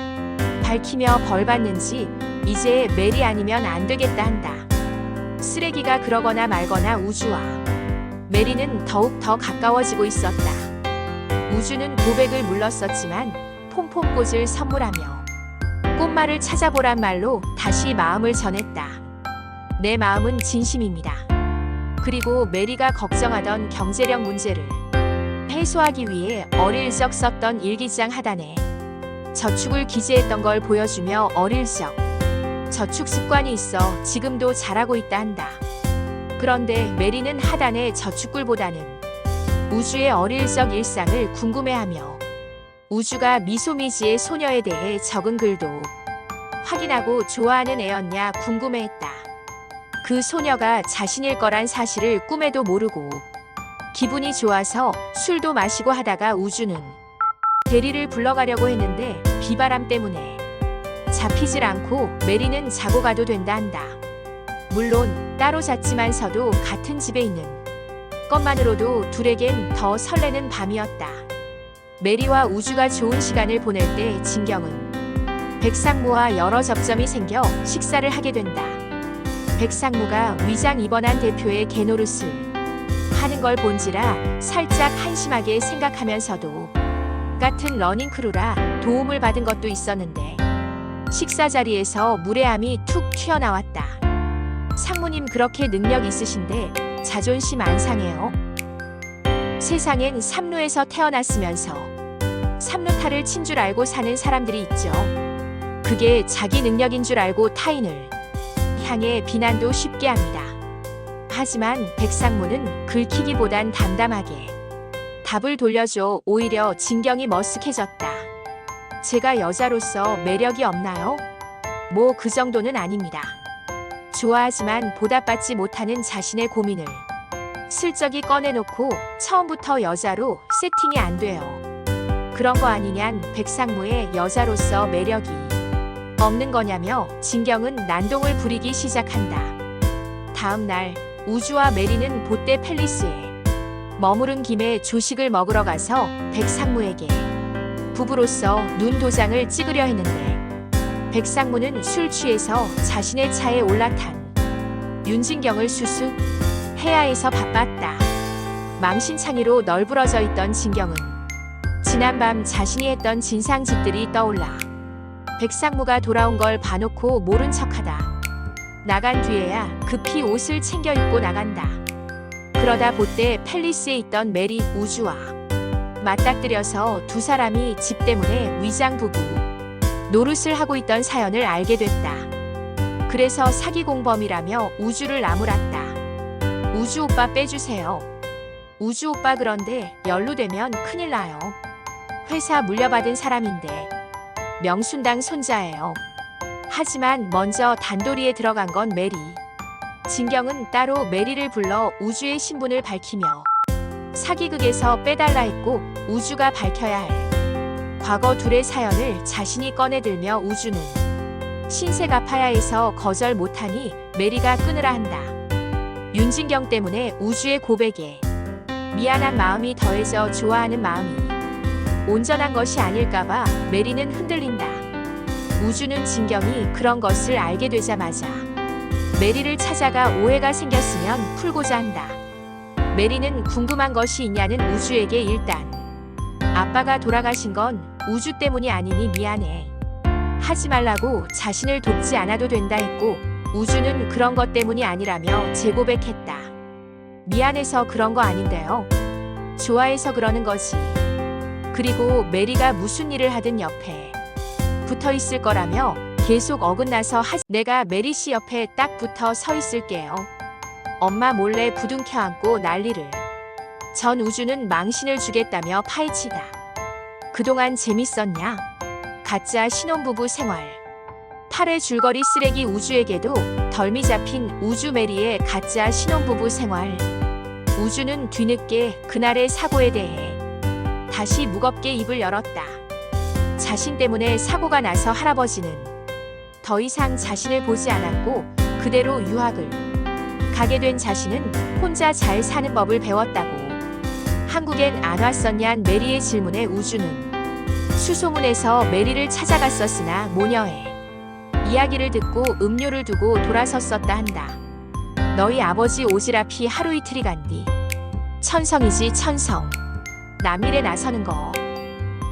밝히며 벌받는지 이제 메리 아니면 안 되겠다 한다. 쓰레기가 그러거나 말거나 우주와 메리는 더욱 더 가까워지고 있었다. 우주는 고백을 물렀었지만 폼폼꽃을 선물하며 꽃말을 찾아보란 말로 다시 마음을 전했다. 내 마음은 진심입니다. 그리고 메리가 걱정하던 경제력 문제를 해소하기 위해 어릴 적 썼던 일기장 하단에 저축을 기재했던 걸 보여주며 어릴 적 저축 습관이 있어 지금도 잘하고 있다 한다. 그런데 메리는 하단의 저축글보다는 우주의 어릴 적 일상을 궁금해하며 우주가 미소미지의 소녀에 대해 적은 글도 확인하고 좋아하는 애였냐 궁금해했다. 그 소녀가 자신일 거란 사실을 꿈에도 모르고 기분이 좋아서 술도 마시고 하다가 우주는 대리를 불러가려고 했는데 비바람 때문에 잡히질 않고 메리는 자고 가도 된다 한다. 물론 따로 잤지만서도 같은 집에 있는 것만으로도 둘에겐 더 설레는 밤이었다. 메리와 우주가 좋은 시간을 보낼 때 진경은 백상무와 여러 접점이 생겨 식사를 하게 된다. 백상무가 위장 입원한 대표의 개노릇을 하는 걸 본지라 살짝 한심하게 생각하면서도 같은 러닝크루라 도움을 받은 것도 있었는데 식사 자리에서 무례함이 툭 튀어나왔다. 상무님 그렇게 능력 있으신데 자존심 안 상해요? 세상엔 삼루에서 태어났으면서 삼루타를 친 줄 알고 사는 사람들이 있죠. 그게 자기 능력인 줄 알고 타인을 향해 비난도 쉽게 합니다. 하지만 백상무는 긁히기보단 담담하게 답을 돌려줘. 오히려 진경이 머쓱해졌다. 제가 여자로서 매력이 없나요? 뭐 그 정도는 아닙니다. 좋아하지만 보답받지 못하는 자신의 고민을 슬쩍이 꺼내놓고 처음부터 여자로 세팅이 안 돼요. 그런 거 아니냔 백상무의 여자로서 매력이 없는 거냐며 진경은 난동을 부리기 시작한다. 다음 날 우주와 메리는 봇대 팰리스에 머무른 김에 조식을 먹으러 가서 백상무에게 부부로서 눈 도장을 찍으려 했는데 백상무는 술 취해서 자신의 차에 올라탄 윤진경을 수습 해야 해서 바빴다. 망신창이로 널브러져 있던 진경은 지난밤 자신이 했던 진상짓들이 떠올라 백상무가 돌아온 걸 봐놓고 모른 척하다. 나간 뒤에야 급히 옷을 챙겨 입고 나간다. 그러다 봇대 팰리스에 있던 메리 우주와 맞닥뜨려서 두 사람이 집 때문에 위장부부 노릇을 하고 있던 사연을 알게 됐다. 그래서 사기 공범이라며 우주를 나무랐다. 우주 오빠 빼주세요. 우주 오빠 그런데 연루되면 큰일 나요. 회사 물려받은 사람인데 명순당 손자예요. 하지만 먼저 단도리에 들어간 건 메리. 진경은 따로 메리를 불러 우주의 신분을 밝히며 사기극에서 빼달라 했고 우주가 밝혀야 할 과거 둘의 사연을 자신이 꺼내들며 우주는 신세 갚아야 해서 거절 못하니 메리가 끊으라 한다. 윤진경 때문에 우주의 고백에 미안한 마음이 더해져 좋아하는 마음이 온전한 것이 아닐까봐 메리는 흔들린다. 우주는 진경이 그런 것을 알게 되자마자 메리를 찾아가 오해가 생겼으면 풀고자 한다. 메리는 궁금한 것이 있냐는 우주에게 일단 아빠가 돌아가신 건 우주 때문이 아니니 미안해. 하지 말라고 자신을 돕지 않아도 된다 했고 우주는 그런 것 때문이 아니라며 재고백했다. 미안해서 그런 거 아닌데요. 좋아해서 그러는 거지. 그리고 메리가 무슨 일을 하든 옆에 붙어 있을 거라며 계속 어긋나서 내가 메리 씨 옆에 딱 붙어 서 있을게요. 엄마 몰래 부둥켜 안고 난리를. 전 우주는 망신을 주겠다며 파헤치다. 그동안 재밌었냐? 가짜 신혼부부 생활. 팔에 줄거리 쓰레기 우주에게도 덜미 잡힌 우주 메리의 가짜 신혼부부 생활. 우주는 뒤늦게 그날의 사고에 대해 다시 무겁게 입을 열었다. 자신 때문에 사고가 나서 할아버지는 더 이상 자신을 보지 않았고 그대로 유학을 가게 된 자신은 혼자 잘 사는 법을 배웠다고. 한국엔 안 왔었냔 메리의 질문에 우주는 수소문에서 메리를 찾아갔었으나 모녀의 이야기를 듣고 음료를 두고 돌아섰었다 한다. 너희 아버지 오지랖이 하루 이틀이 간디. 천성이지 천성. 남일에 나서는 거.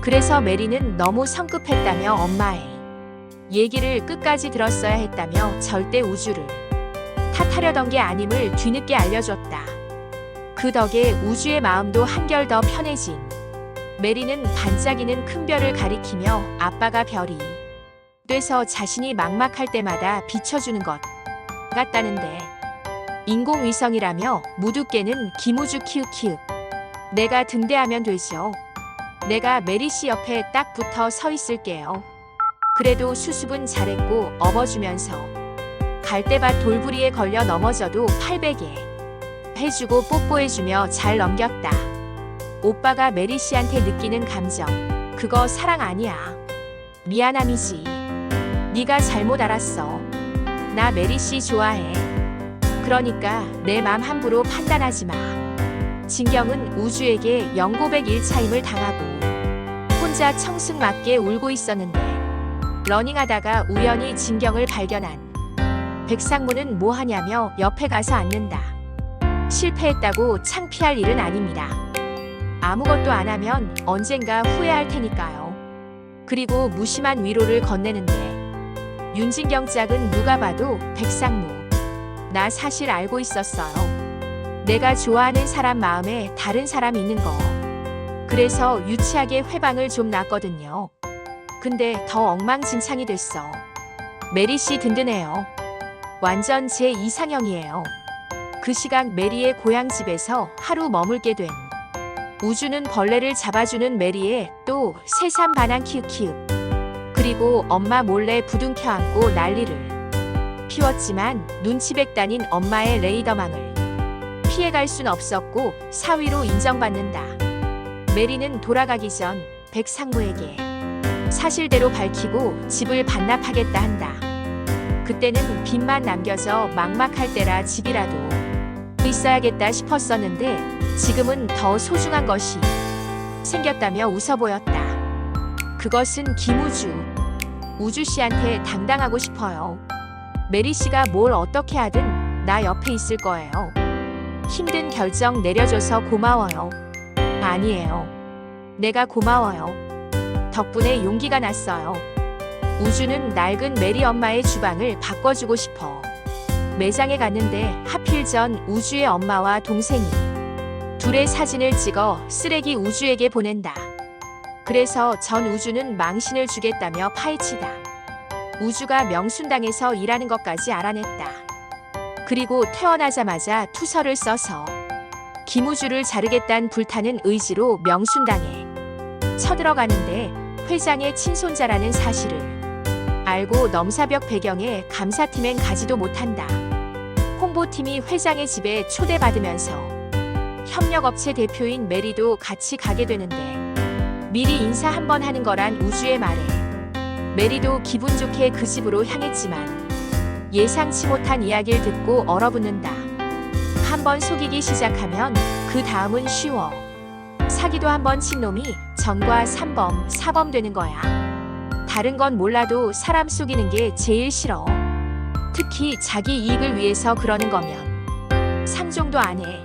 그래서 메리는 너무 성급했다며 엄마의 얘기를 끝까지 들었어야 했다며 절대 우주를 탓하려던 게 아님을 뒤늦게 알려줬다. 그 덕에 우주의 마음도 한결 더 편해진 메리는 반짝이는 큰 별을 가리키며 아빠가 별이 돼서 자신이 막막할 때마다 비춰주는 것 같다는데 인공위성이라며 무두깨는 기무주 키읔키읔. 내가 등대하면 되죠. 내가 메리 씨 옆에 딱 붙어 서 있을게요. 그래도 수습은 잘했고 업어주면서 갈대밭 돌부리에 걸려 넘어져도 800에 해주고 뽀뽀해주며 잘 넘겼다. 오빠가 메리 씨한테 느끼는 감정 그거 사랑 아니야. 미안함이지. 네가 잘못 알았어. 나 메리 씨 좋아해. 그러니까 내 맘 함부로 판단하지 마. 진경은 우주에게 영고백 1차임을 당하고 혼자 청승맞게 울고 있었는데 러닝하다가 우연히 진경을 발견한 백상무는 뭐 하냐며 옆에 가서 앉는다. 실패했다고 창피할 일은 아닙니다. 아무것도 안 하면 언젠가 후회할 테니까요. 그리고 무심한 위로를 건네는데 윤진경 짝은 누가 봐도 백상무. 나 사실 알고 있었어요. 내가 좋아하는 사람 마음에 다른 사람 있는 거. 그래서 유치하게 회방을 좀 놨거든요. 근데 더 엉망진창이 됐어. 메리 씨 든든해요. 완전 제 이상형이에요. 그 시각 메리의 고향집에서 하루 머물게 된 우주는 벌레를 잡아주는 메리에 또 새삼 반한 키읔키읔. 그리고 엄마 몰래 부둥켜 안고 난리를 피웠지만 눈치백단인 엄마의 레이더망을 피해갈 순 없었고 사위로 인정받는다. 메리는 돌아가기 전 백상무에게 사실대로 밝히고 집을 반납하겠다 한다. 그때는 빚만 남겨져 막막할 때라 집이라도 있어야겠다 싶었었는데 지금은 더 소중한 것이 생겼다며 웃어 보였다. 그것은 김우주. 우주 씨한테 당당하고 싶어요. 메리 씨가 뭘 어떻게 하든 나 옆에 있을 거예요. 힘든 결정 내려줘서 고마워요. 아니에요. 내가 고마워요. 덕분에 용기가 났어요. 우주는 낡은 메리 엄마의 주방을 바꿔주고 싶어. 매장에 갔는데 하필 전 우주의 엄마와 동생이 둘의 사진을 찍어 쓰레기 우주에게 보낸다. 그래서 전 우주는 망신을 주겠다며 파헤치다. 우주가 명순당에서 일하는 것까지 알아냈다. 그리고 태어나자마자 투서를 써서 김우주를 자르겠다는 불타는 의지로 명순당에 쳐들어가는데 회장의 친손자라는 사실을 알고 넘사벽 배경에 감사팀엔 가지도 못한다. 홍보팀이 회장의 집에 초대받으면서 협력업체 대표인 메리도 같이 가게 되는데 미리 인사 한번 하는 거란 우주의 말에 메리도 기분 좋게 그 집으로 향했지만 예상치 못한 이야기를 듣고 얼어붙는다. 한번 속이기 시작하면 그 다음은 쉬워. 사기도 한번 친 놈이 전과 3범, 4범 되는 거야. 다른 건 몰라도 사람 속이는 게 제일 싫어. 특히 자기 이익을 위해서 그러는 거면 상종도 안 해.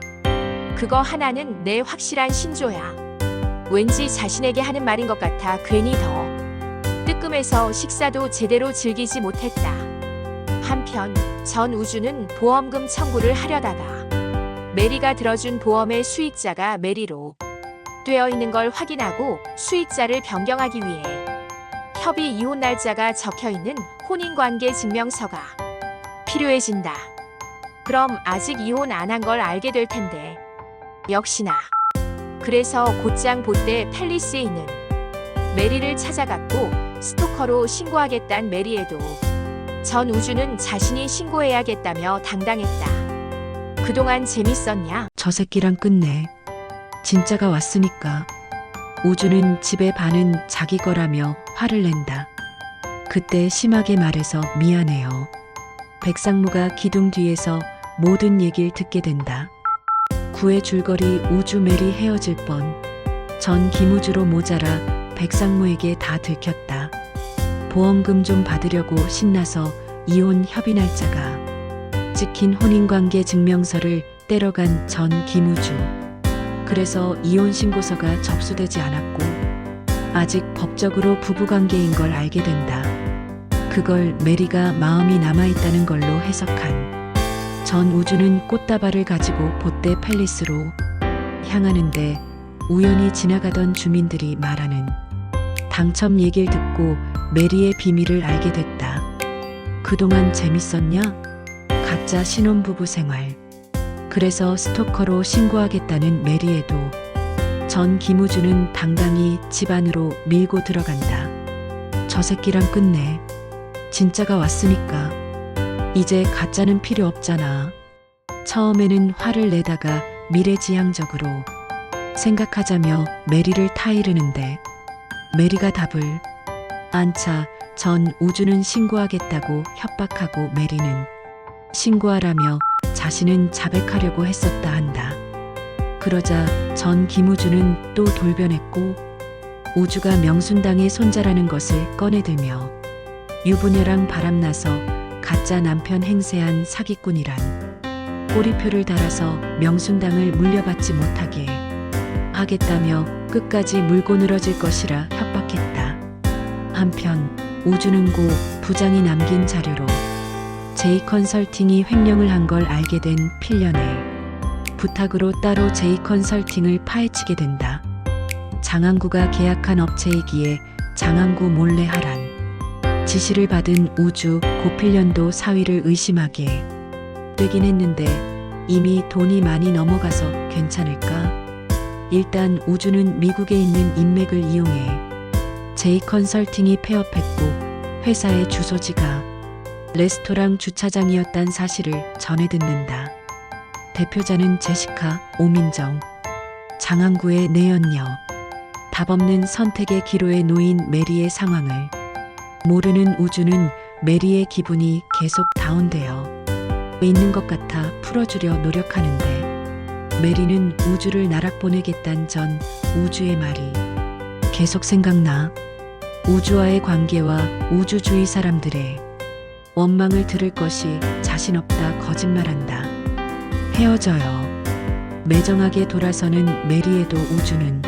그거 하나는 내 확실한 신조야. 왠지 자신에게 하는 말인 것 같아 괜히 더 뜨끔해서 식사도 제대로 즐기지 못했다. 한편 전 우주는 보험금 청구를 하려다가 메리가 들어준 보험의 수익자가 메리로 되어 있는 걸 확인하고 수익자를 변경하기 위해 협의 이혼 날짜가 적혀 있는 혼인관계 증명서가 필요해진다. 그럼 아직 이혼 안 한 걸 알게 될 텐데 역시나. 그래서 곧장 보때 팰리스에 있는 메리를 찾아갔고 스토커로 신고하겠다는 메리에도 전 우주는 자신이 신고해야겠다며 당당했다. 그동안 재밌었냐? 저 새끼랑 끝내. 진짜가 왔으니까. 우주는 집의 반은 자기 거라며 화를 낸다. 그때 심하게 말해서 미안해요. 백상무가 기둥 뒤에서 모든 얘기를 듣게 된다. 구의 줄거리 우주 메리 헤어질 뻔. 전 김우주로 모자라 백상무에게 다 들켰다. 보험금 좀 받으려고 신나서 이혼 협의 날짜가 찍힌 혼인관계 증명서를 떼러간 전 김우주. 그래서 이혼 신고서가 접수되지 않았고 아직 법적으로 부부관계인 걸 알게 된다. 그걸 메리가 마음이 남아있다는 걸로 해석한 전 우주는 꽃다발을 가지고 보때 팰리스로 향하는데 우연히 지나가던 주민들이 말하는 당첨 얘기를 듣고 메리의 비밀을 알게 됐다. 그동안 재밌었냐? 가짜 신혼부부 생활. 그래서 스토커로 신고하겠다는 메리에도 전 김우주는 당당히 집 안으로 밀고 들어간다. 저 새끼랑 끝내. 진짜가 왔으니까. 이제 가짜는 필요 없잖아. 처음에는 화를 내다가 미래지향적으로 생각하자며 메리를 타이르는데 메리가 답을 안차 전 우주는 신고하겠다고 협박하고 메리는 신고하라며 자신은 자백하려고 했었다 한다. 그러자 전 김우주는 또 돌변했고 우주가 명순당의 손자라는 것을 꺼내들며 유부녀랑 바람나서 가짜 남편 행세한 사기꾼이란 꼬리표를 달아서 명순당을 물려받지 못하게 하겠다며 끝까지 물고 늘어질 것이라 협박했다. 한편 우주는 고 부장이 남긴 자료로 J컨설팅이 횡령을 한 걸 알게 된 필연의 부탁으로 따로 J컨설팅을 파헤치게 된다. 장항구가 계약한 업체이기에 장항구 몰래 하란 지시를 받은 우주 고필련도 사위를 의심하게 되긴 했는데 이미 돈이 많이 넘어가서 괜찮을까? 일단 우주는 미국에 있는 인맥을 이용해 J컨설팅이 폐업했고 회사의 주소지가 레스토랑 주차장이었단 사실을 전해 듣는다. 대표자는 제시카, 오민정, 장항구의 내연녀. 답없는 선택의 기로에 놓인 메리의 상황을 모르는 우주는 메리의 기분이 계속 다운되어 있는 것 같아 풀어주려 노력하는데 메리는 우주를 나락보내겠단 전 우주의 말이 계속 생각나. 우주와의 관계와 우주주의 사람들의 원망을 들을 것이 자신 없다 거짓말한다. 헤어져요. 매정하게 돌아서는 메리에도 우주는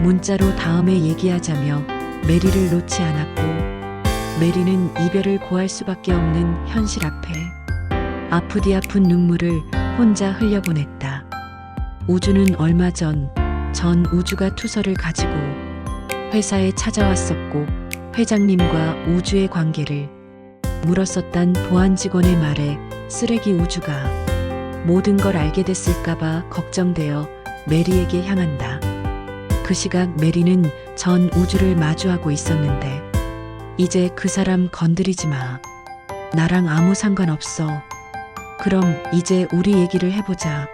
문자로 다음에 얘기하자며 메리를 놓지 않았고 메리는 이별을 고할 수밖에 없는 현실 앞에 아프디 아픈 눈물을 혼자 흘려보냈다. 우주는 얼마 전 우주가 투서를 가지고 회사에 찾아왔었고 회장님과 우주의 관계를 물었었단 보안 직원의 말에 쓰레기 우주가 모든 걸 알게 됐을까봐 걱정되어 메리에게 향한다. 그 시각 메리는 전 우주를 마주하고 있었는데 이제 그 사람 건드리지 마. 나랑 아무 상관없어. 그럼 이제 우리 얘기를 해보자.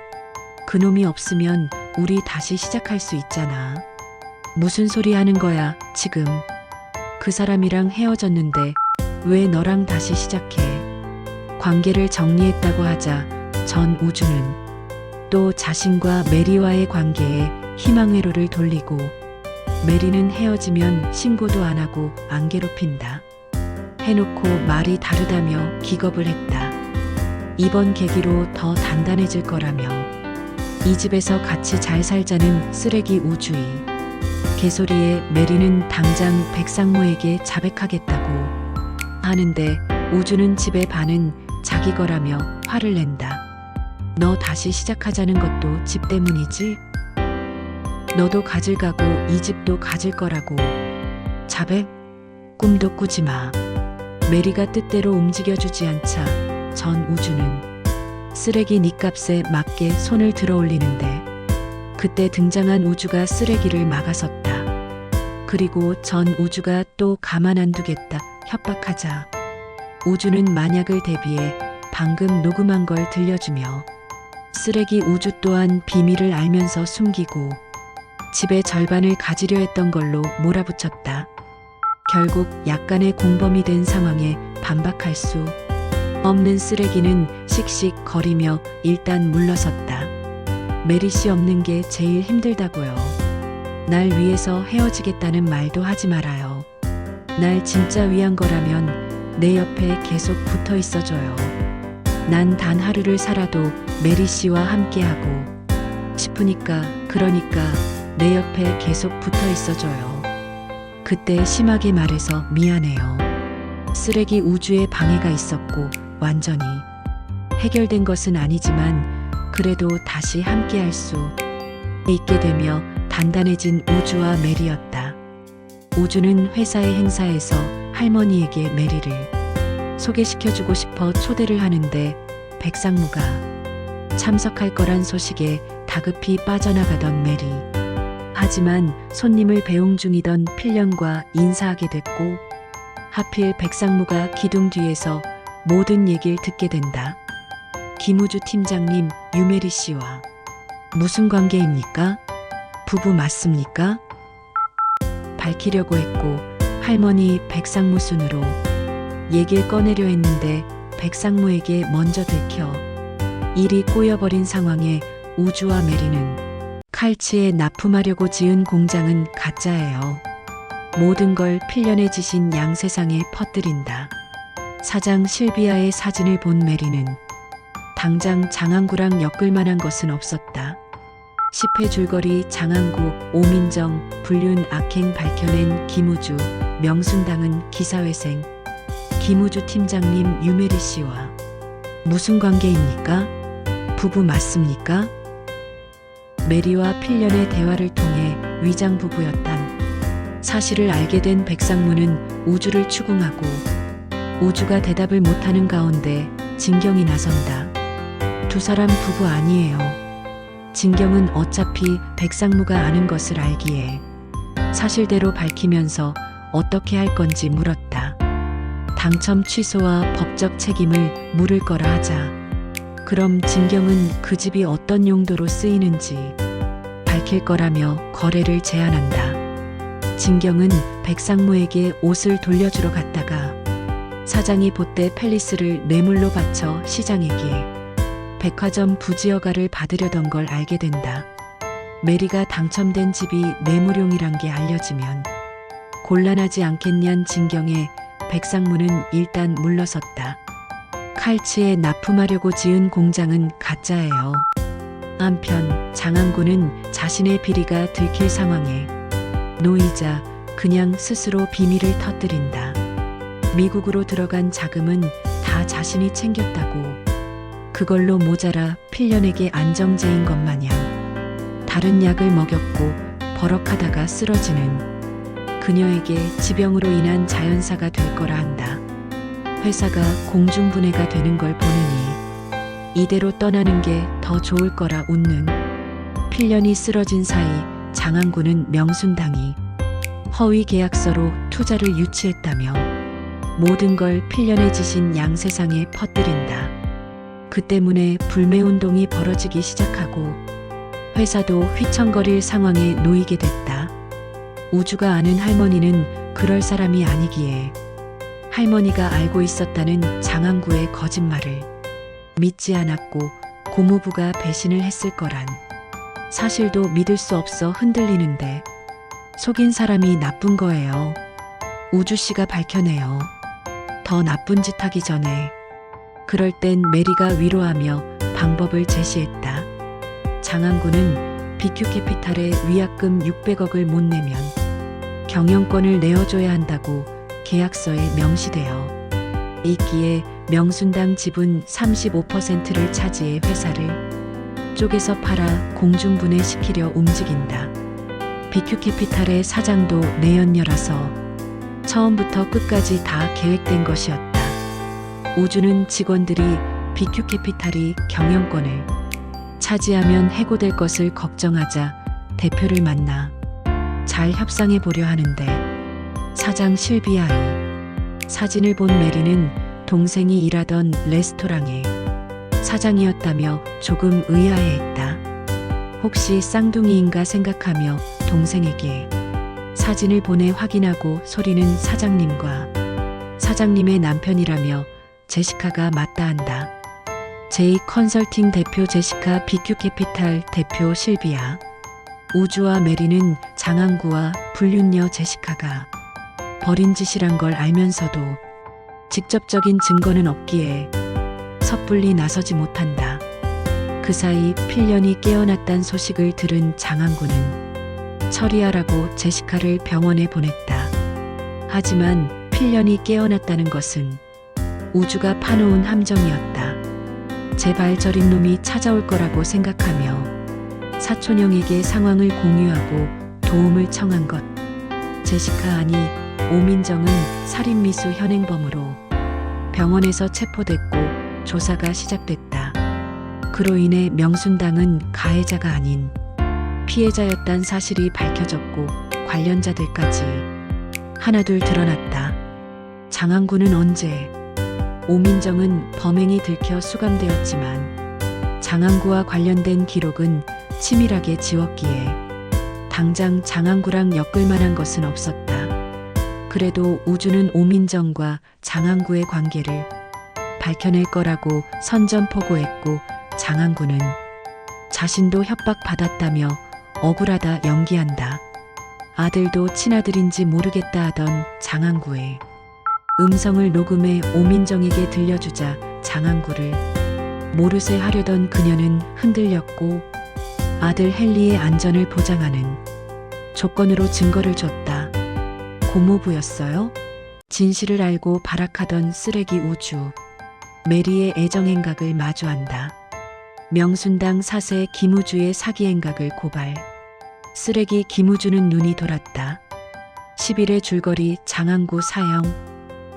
그놈이 없으면 우리 다시 시작할 수 있잖아. 무슨 소리 하는 거야, 지금. 그 사람이랑 헤어졌는데 왜 너랑 다시 시작해? 관계를 정리했다고 하자 전 우주는 또 자신과 메리와의 관계에 희망회로를 돌리고 메리는 헤어지면 신고도 안 하고 안 괴롭힌다. 해놓고 말이 다르다며 기겁을 했다. 이번 계기로 더 단단해질 거라며 이 집에서 같이 잘 살자는 쓰레기 우주의 개소리에 메리는 당장 백상무에게 자백하겠다고 하는데 우주는 집의 반은 자기 거라며 화를 낸다. 너 다시 시작하자는 것도 집 때문이지? 너도 가질 가고 이 집도 가질 거라고. 자백? 꿈도 꾸지 마. 메리가 뜻대로 움직여주지 않자 전 우주는 쓰레기 니값에 맞게 손을 들어 올리는데 그때 등장한 우주가 쓰레기를 막아섰다. 그리고 전 우주가 또 가만 안 두겠다 협박하자 우주는 만약을 대비해 방금 녹음한 걸 들려주며 쓰레기 우주 또한 비밀을 알면서 숨기고 집의 절반을 가지려 했던 걸로 몰아붙였다. 결국 약간의 공범이 된 상황에 반박할 수 없는 쓰레기는 씩씩 거리며 일단 물러섰다. 메리 씨 없는 게 제일 힘들다고요. 날 위해서 헤어지겠다는 말도 하지 말아요. 날 진짜 위한 거라면 내 옆에 계속 붙어 있어줘요. 난 단 하루를 살아도 메리 씨와 함께하고 싶으니까 그러니까 내 옆에 계속 붙어 있어줘요. 그때 심하게 말해서 미안해요. 쓰레기 우주에 방해가 있었고 완전히 해결된 것은 아니지만 그래도 다시 함께할 수 있게 되며 단단해진 우주와 메리였다. 우주는 회사의 행사에서 할머니에게 메리를 소개시켜주고 싶어 초대를 하는데 백상무가 참석할 거란 소식에 다급히 빠져나가던 메리. 하지만 손님을 배웅 중이던 필련과 인사하게 됐고 하필 백상무가 기둥 뒤에서 모든 얘기를 듣게 된다. 김우주 팀장님, 유메리 씨와 무슨 관계입니까? 부부 맞습니까? 밝히려고 했고 할머니 백상무 순으로 얘기를 꺼내려 했는데 백상무에게 먼저 들켜 일이 꼬여버린 상황에 우주와 메리는 칼치에 납품하려고 지은 공장은 가짜예요. 모든 걸 필련의 짓인 양세상에 퍼뜨린다. 사장 실비아의 사진을 본 메리는 당장 장항구랑 엮을 만한 것은 없었다. 10회 줄거리 장항구, 오민정, 불륜 악행 밝혀낸 김우주, 명순당은 기사회생. 김우주 팀장님 유메리 씨와 무슨 관계입니까? 부부 맞습니까? 메리와 필련의 대화를 통해 위장 부부였단 사실을 알게 된 백상무는 우주를 추궁하고 우주가 대답을 못하는 가운데 진경이 나선다. 두 사람 부부 아니에요. 진경은 어차피 백상무가 아는 것을 알기에 사실대로 밝히면서 어떻게 할 건지 물었다. 당첨 취소와 법적 책임을 물을 거라 하자. 그럼 진경은 그 집이 어떤 용도로 쓰이는지 밝힐 거라며 거래를 제안한다. 진경은 백상무에게 옷을 돌려주러 갔다가 사장이 보때 팰리스를 뇌물로 바쳐 시장에게 백화점 부지허가를 받으려던 걸 알게 된다. 메리가 당첨된 집이 뇌물용이란 게 알려지면 곤란하지 않겠냔 진경에 백상무는 일단 물러섰다. 칼치에 납품하려고 지은 공장은 가짜예요. 한편 장항구는 자신의 비리가 들킬 상황에 놓이자 그냥 스스로 비밀을 터뜨린다. 미국으로 들어간 자금은 다 자신이 챙겼다고 그걸로 모자라 필련에게 안정제인 것 마냥 다른 약을 먹였고 버럭하다가 쓰러지는 그녀에게 지병으로 인한 자연사가 될 거라 한다. 회사가 공중분해가 되는 걸 보느니 이대로 떠나는 게 더 좋을 거라 웃는 필련이 쓰러진 사이 장항구는 명순당이 허위 계약서로 투자를 유치했다며 모든 걸 필련에 지신 양세상에 퍼뜨린다. 그 때문에 불매운동이 벌어지기 시작하고 회사도 휘청거릴 상황에 놓이게 됐다. 우주가 아는 할머니는 그럴 사람이 아니기에 할머니가 알고 있었다는 장항구의 거짓말을 믿지 않았고 고모부가 배신을 했을 거란 사실도 믿을 수 없어 흔들리는데 속인 사람이 나쁜 거예요. 우주 씨가 밝혀내요. 더 나쁜 짓 하기 전에. 그럴 땐 메리가 위로하며 방법을 제시했다. 장항구는 BQ캐피탈에 위약금 600억을 못 내면 경영권을 내어줘야 한다고 계약서에 명시되어 있기에 명순당 지분 35%를 차지해 회사를 쪼개서 팔아 공중분해시키려 움직인다. BQ캐피탈의 사장도 내연녀라서 처음부터 끝까지 다 계획된 것이었다. 우주는 직원들이 BQ캐피탈이 경영권을 차지하면 해고될 것을 걱정하자 대표를 만나 잘 협상해 보려 하는데 사장 실비아의 사진을 본 메리는 동생이 일하던 레스토랑의 사장이었다며 조금 의아해했다. 혹시 쌍둥이인가 생각하며 동생에게 사진을 보내 확인하고 소리는 사장님과 사장님의 남편이라며 제시카가 맞다 한다. 제이 컨설팅 대표 제시카, BQ캐피탈 대표 실비아. 우주와 메리는 장항구와 불륜녀 제시카가 벌인 짓이란 걸 알면서도 직접적인 증거는 없기에 섣불리 나서지 못한다. 그 사이 필련이 깨어났단 소식을 들은 장항구는 처리하라고 제시카를 병원에 보냈다. 하지만 필련이 깨어났다는 것은 우주가 파놓은 함정이었다. 제발 저린 놈이 찾아올 거라고 생각하며 사촌형에게 상황을 공유하고 도움을 청한 것. 제시카 아니 오민정은 살인미수 현행범으로 병원에서 체포됐고 조사가 시작됐다. 그로 인해 명순당은 가해자가 아닌 피해자였단 사실이 밝혀졌고 관련자들까지 하나둘 드러났다. 장항구는 언제 오민정은 범행이 들켜 수감되었지만 장항구와 관련된 기록은 치밀하게 지웠기에 당장 장항구랑 엮을 만한 것은 없었다. 그래도 우주는 오민정과 장항구의 관계를 밝혀낼 거라고 선전포고했고 장항구는 자신도 협박받았다며 억울하다 연기한다. 아들도 친아들인지 모르겠다 하던 장항구의 음성을 녹음해 오민정에게 들려주자 장항구를 모르쇠 하려던 그녀는 흔들렸고 아들 헨리의 안전을 보장하는 조건으로 증거를 줬다. 고모부였어요? 진실을 알고 발악하던 쓰레기 우주, 메리의 애정행각을 마주한다. 명순당 4세 김우주의 사기행각을 고발. 쓰레기 김우주는 눈이 돌았다. 10일의 줄거리 장안구 사형.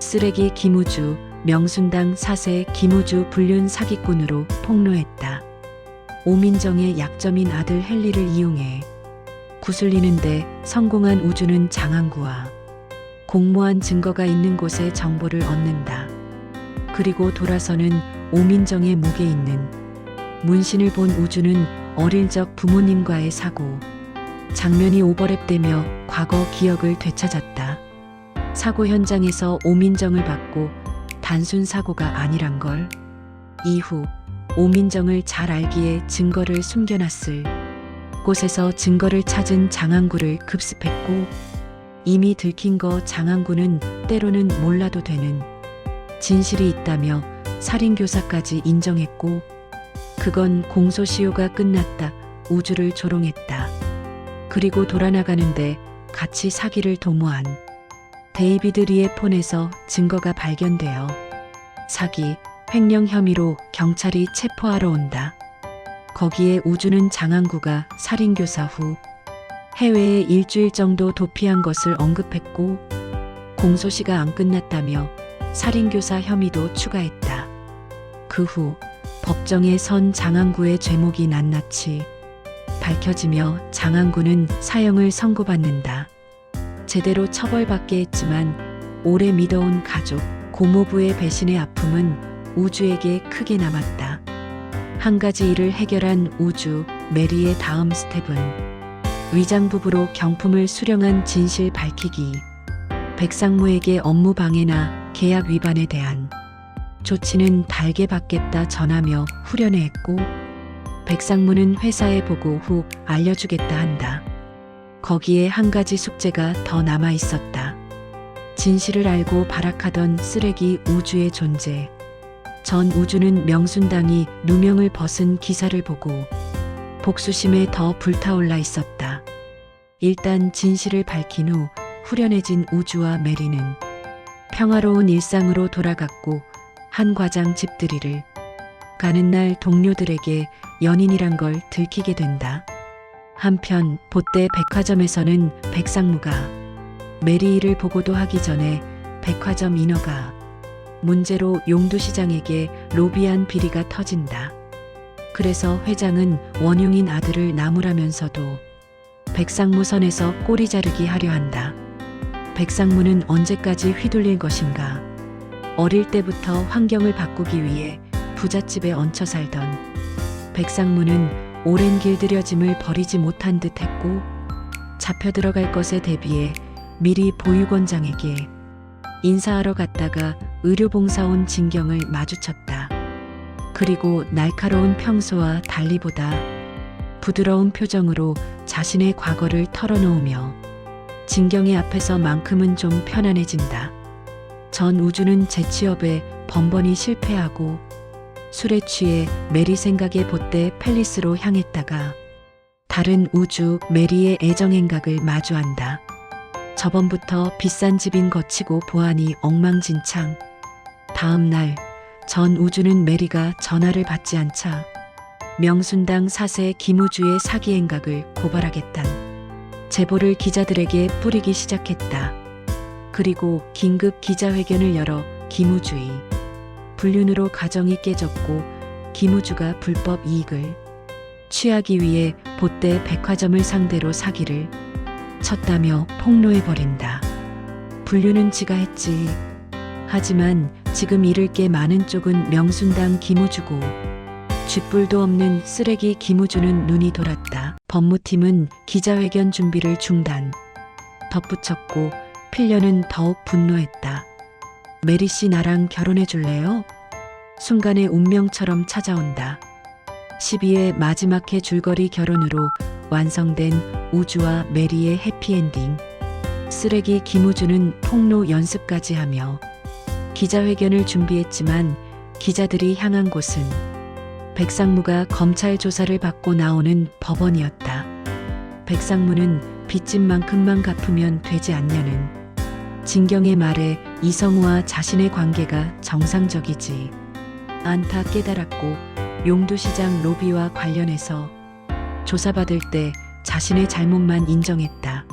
쓰레기 김우주, 명순당 4세 김우주 불륜 사기꾼으로 폭로했다. 오민정의 약점인 아들 헨리를 이용해 구슬리는데 성공한 우주는 장안구와 공모한 증거가 있는 곳에 정보를 얻는다. 그리고 돌아서는 오민정의 목에 있는 문신을 본 우주는 어릴 적 부모님과의 사고, 장면이 오버랩되며 과거 기억을 되찾았다. 사고 현장에서 오민정을 받고 단순 사고가 아니란 걸. 이후 오민정을 잘 알기에 증거를 숨겨놨을 곳에서 증거를 찾은 장안구를 급습했고, 이미 들킨 거 장안구는 때로는 몰라도 되는 진실이 있다며 살인교사까지 인정했고, 그건 공소시효가 끝났다 우주를 조롱했다. 그리고 돌아나가는데 같이 사기를 도모한 데이비드 리의 폰에서 증거가 발견되어 사기, 횡령 혐의로 경찰이 체포하러 온다. 거기에 우주는 장안구가 살인교사 후 해외에 일주일 정도 도피한 것을 언급했고, 공소시가 안 끝났다며 살인교사 혐의도 추가했다. 그 후 법정에 선 장안구의 죄목이 낱낱이 밝혀지며 장안구는 사형을 선고받는다. 제대로 처벌받게 했지만 오래 믿어온 가족, 고모부의 배신의 아픔은 우주에게 크게 남았다. 한 가지 일을 해결한 우주, 메리의 다음 스텝은 위장부부로 경품을 수령한 진실 밝히기. 백상무에게 업무 방해나 계약 위반에 대한 조치는 달게 받겠다 전하며 후련해했고, 백상무는 회사에 보고 후 알려주겠다 한다. 거기에 한 가지 숙제가 더 남아 있었다. 진실을 알고 발악하던 쓰레기 우주의 존재. 전 우주는 명순당이 누명을 벗은 기사를 보고 복수심에 더 불타올라 있었다. 일단 진실을 밝힌 후 후련해진 우주와 메리는 평화로운 일상으로 돌아갔고, 한 과장 집들이를 가는 날 동료들에게 연인이란 걸 들키게 된다. 한편 보때 백화점에서는 백상무가 메리를 보고도 하기 전에 백화점 인허가 문제로 용두시장에게 로비한 비리가 터진다. 그래서 회장은 원흉인 아들을 나무라면서도 백상무 선에서 꼬리 자르기 하려 한다. 백상무는 언제까지 휘둘릴 것인가. 어릴 때부터 환경을 바꾸기 위해 부잣집에 얹혀 살던 백상무는 오랜 길들여짐을 버리지 못한 듯 했고, 잡혀 들어갈 것에 대비해 미리 보육원장에게 인사하러 갔다가 의료봉사원 진경을 마주쳤다. 그리고 날카로운 평소와 달리보다 부드러운 표정으로 자신의 과거를 털어놓으며 진경의 앞에서만큼은 좀 편안해진다. 전 우주는 재취업에 번번이 실패하고 술에 취해 메리 생각에 보때 팰리스로 향했다가 다른 우주 메리의 애정행각을 마주한다. 저번부터 비싼 집인 거치고 보아니 엉망진창. 다음 날 전 우주는 메리가 전화를 받지 않자 명순당 4세 김우주의 사기행각을 고발하겠단 제보를 기자들에게 뿌리기 시작했다. 그리고 긴급 기자회견을 열어 김우주의 불륜으로 가정이 깨졌고 김우주가 불법 이익을 취하기 위해 보때 백화점을 상대로 사기를 쳤다며 폭로해버린다. 불륜은 지가 했지. 하지만 지금 잃을 게 많은 쪽은 명순당 김우주고 쥐뿔도 없는 쓰레기 김우주는 눈이 돌았다. 법무팀은 기자회견 준비를 중단. 덧붙였고 필련은 더욱 분노했다. 메리 씨 나랑 결혼해 줄래요? 순간의 운명처럼 찾아온다. 12회 마지막 해 줄거리 결혼으로 완성된 우주와 메리의 해피엔딩. 쓰레기 김우주는 폭로 연습까지 하며 기자회견을 준비했지만 기자들이 향한 곳은 백상무가 검찰 조사를 받고 나오는 법원이었다. 백상무는 빚진 만큼만 갚으면 되지 않냐는 진경의 말에 이성우와 자신의 관계가 정상적이지 않다 깨달았고 용두시장 로비와 관련해서 조사받을 때 자신의 잘못만 인정했다.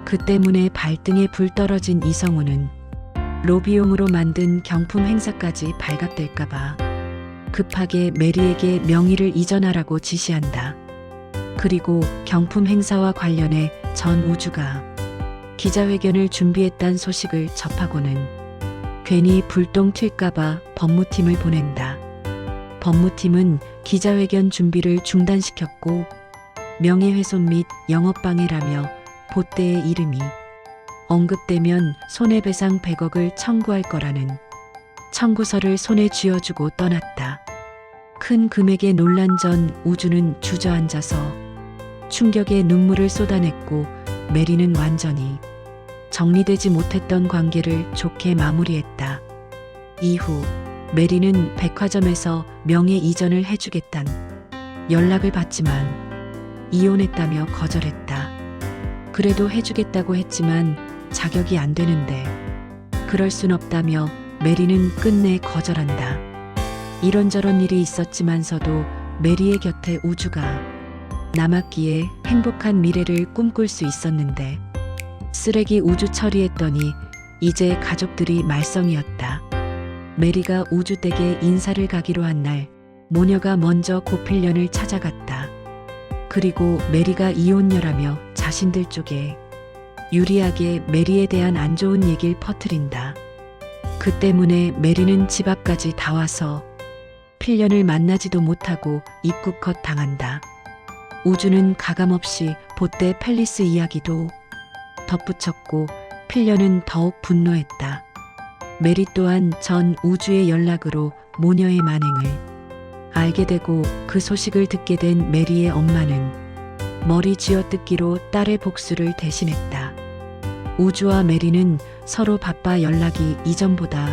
그 때문에 발등에 불 떨어진 이성우는 로비용으로 만든 경품 행사까지 발각될까봐 급하게 메리에게 명의를 이전하라고 지시한다. 그리고 경품 행사와 관련해 전 우주가 기자회견을 준비했단 소식을 접하고는 괜히 불똥 튈까봐 법무팀을 보낸다. 법무팀은 기자회견 준비를 중단시켰고 명예훼손 및 영업방해라며 보떼의 이름이 언급되면 손해배상 100억을 청구할 거라는 청구서를 손에 쥐어주고 떠났다. 큰 금액의 논란 전 우주는 주저앉아서 충격에 눈물을 쏟아냈고 메리는 완전히 정리되지 못했던 관계를 좋게 마무리했다. 이후 메리는 백화점에서 명예 이전을 해주겠단 연락을 받지만 이혼했다며 거절했다. 그래도 해주겠다고 했지만 자격이 안 되는데 그럴 순 없다며 메리는 끝내 거절한다. 이런저런 일이 있었지만서도 메리의 곁에 우주가 남았기에 행복한 미래를 꿈꿀 수 있었는데 쓰레기 우주 처리했더니 이제 가족들이 말썽이었다. 메리가 우주 댁에 인사를 가기로 한 날 모녀가 먼저 고필련을 찾아갔다. 그리고 메리가 이혼녀라며 자신들 쪽에 유리하게 메리에 대한 안 좋은 얘기를 퍼뜨린다. 그 때문에 메리는 집 앞까지 다 와서 필련을 만나지도 못하고 입국컷 당한다. 우주는 가감없이 보떼 팰리스 이야기도 덧붙였고 필련은 더욱 분노했다. 메리 또한 전 우주의 연락으로 모녀의 만행을 알게 되고 그 소식을 듣게 된 메리의 엄마는 머리 쥐어뜯기로 딸의 복수를 대신했다. 우주와 메리는 서로 바빠 연락이 이전보다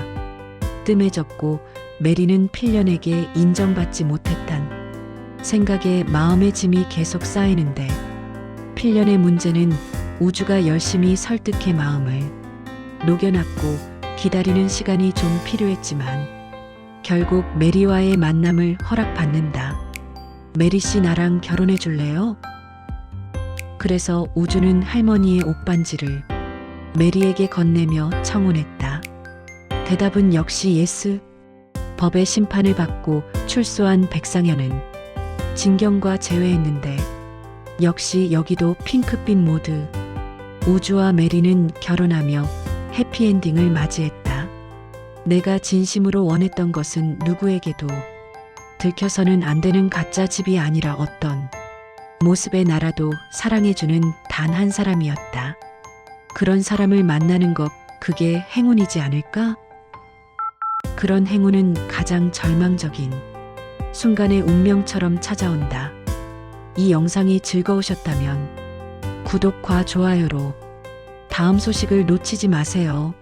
뜸해졌고 메리는 필련에게 인정받지 못했단 생각에 마음의 짐이 계속 쌓이는데 필련의 문제는 우주가 열심히 설득해 마음을 녹여놨고 기다리는 시간이 좀 필요했지만 결국 메리와의 만남을 허락받는다. 메리 씨 나랑 결혼해 줄래요? 그래서 우주는 할머니의 옷반지를 메리에게 건네며 청혼했다. 대답은 역시 예스. 법의 심판을 받고 출소한 백상현은 진경과 재회했는데 역시 여기도 핑크빛 모드. 우주와 메리는 결혼하며 해피엔딩을 맞이했다. 내가 진심으로 원했던 것은 누구에게도 들켜서는 안 되는 가짜 집이 아니라 어떤 모습의 나라도 사랑해주는 단 한 사람이었다. 그런 사람을 만나는 것, 그게 행운이지 않을까? 그런 행운은 가장 절망적인 순간의 운명처럼 찾아온다. 이 영상이 즐거우셨다면 구독과 좋아요로 다음 소식을 놓치지 마세요.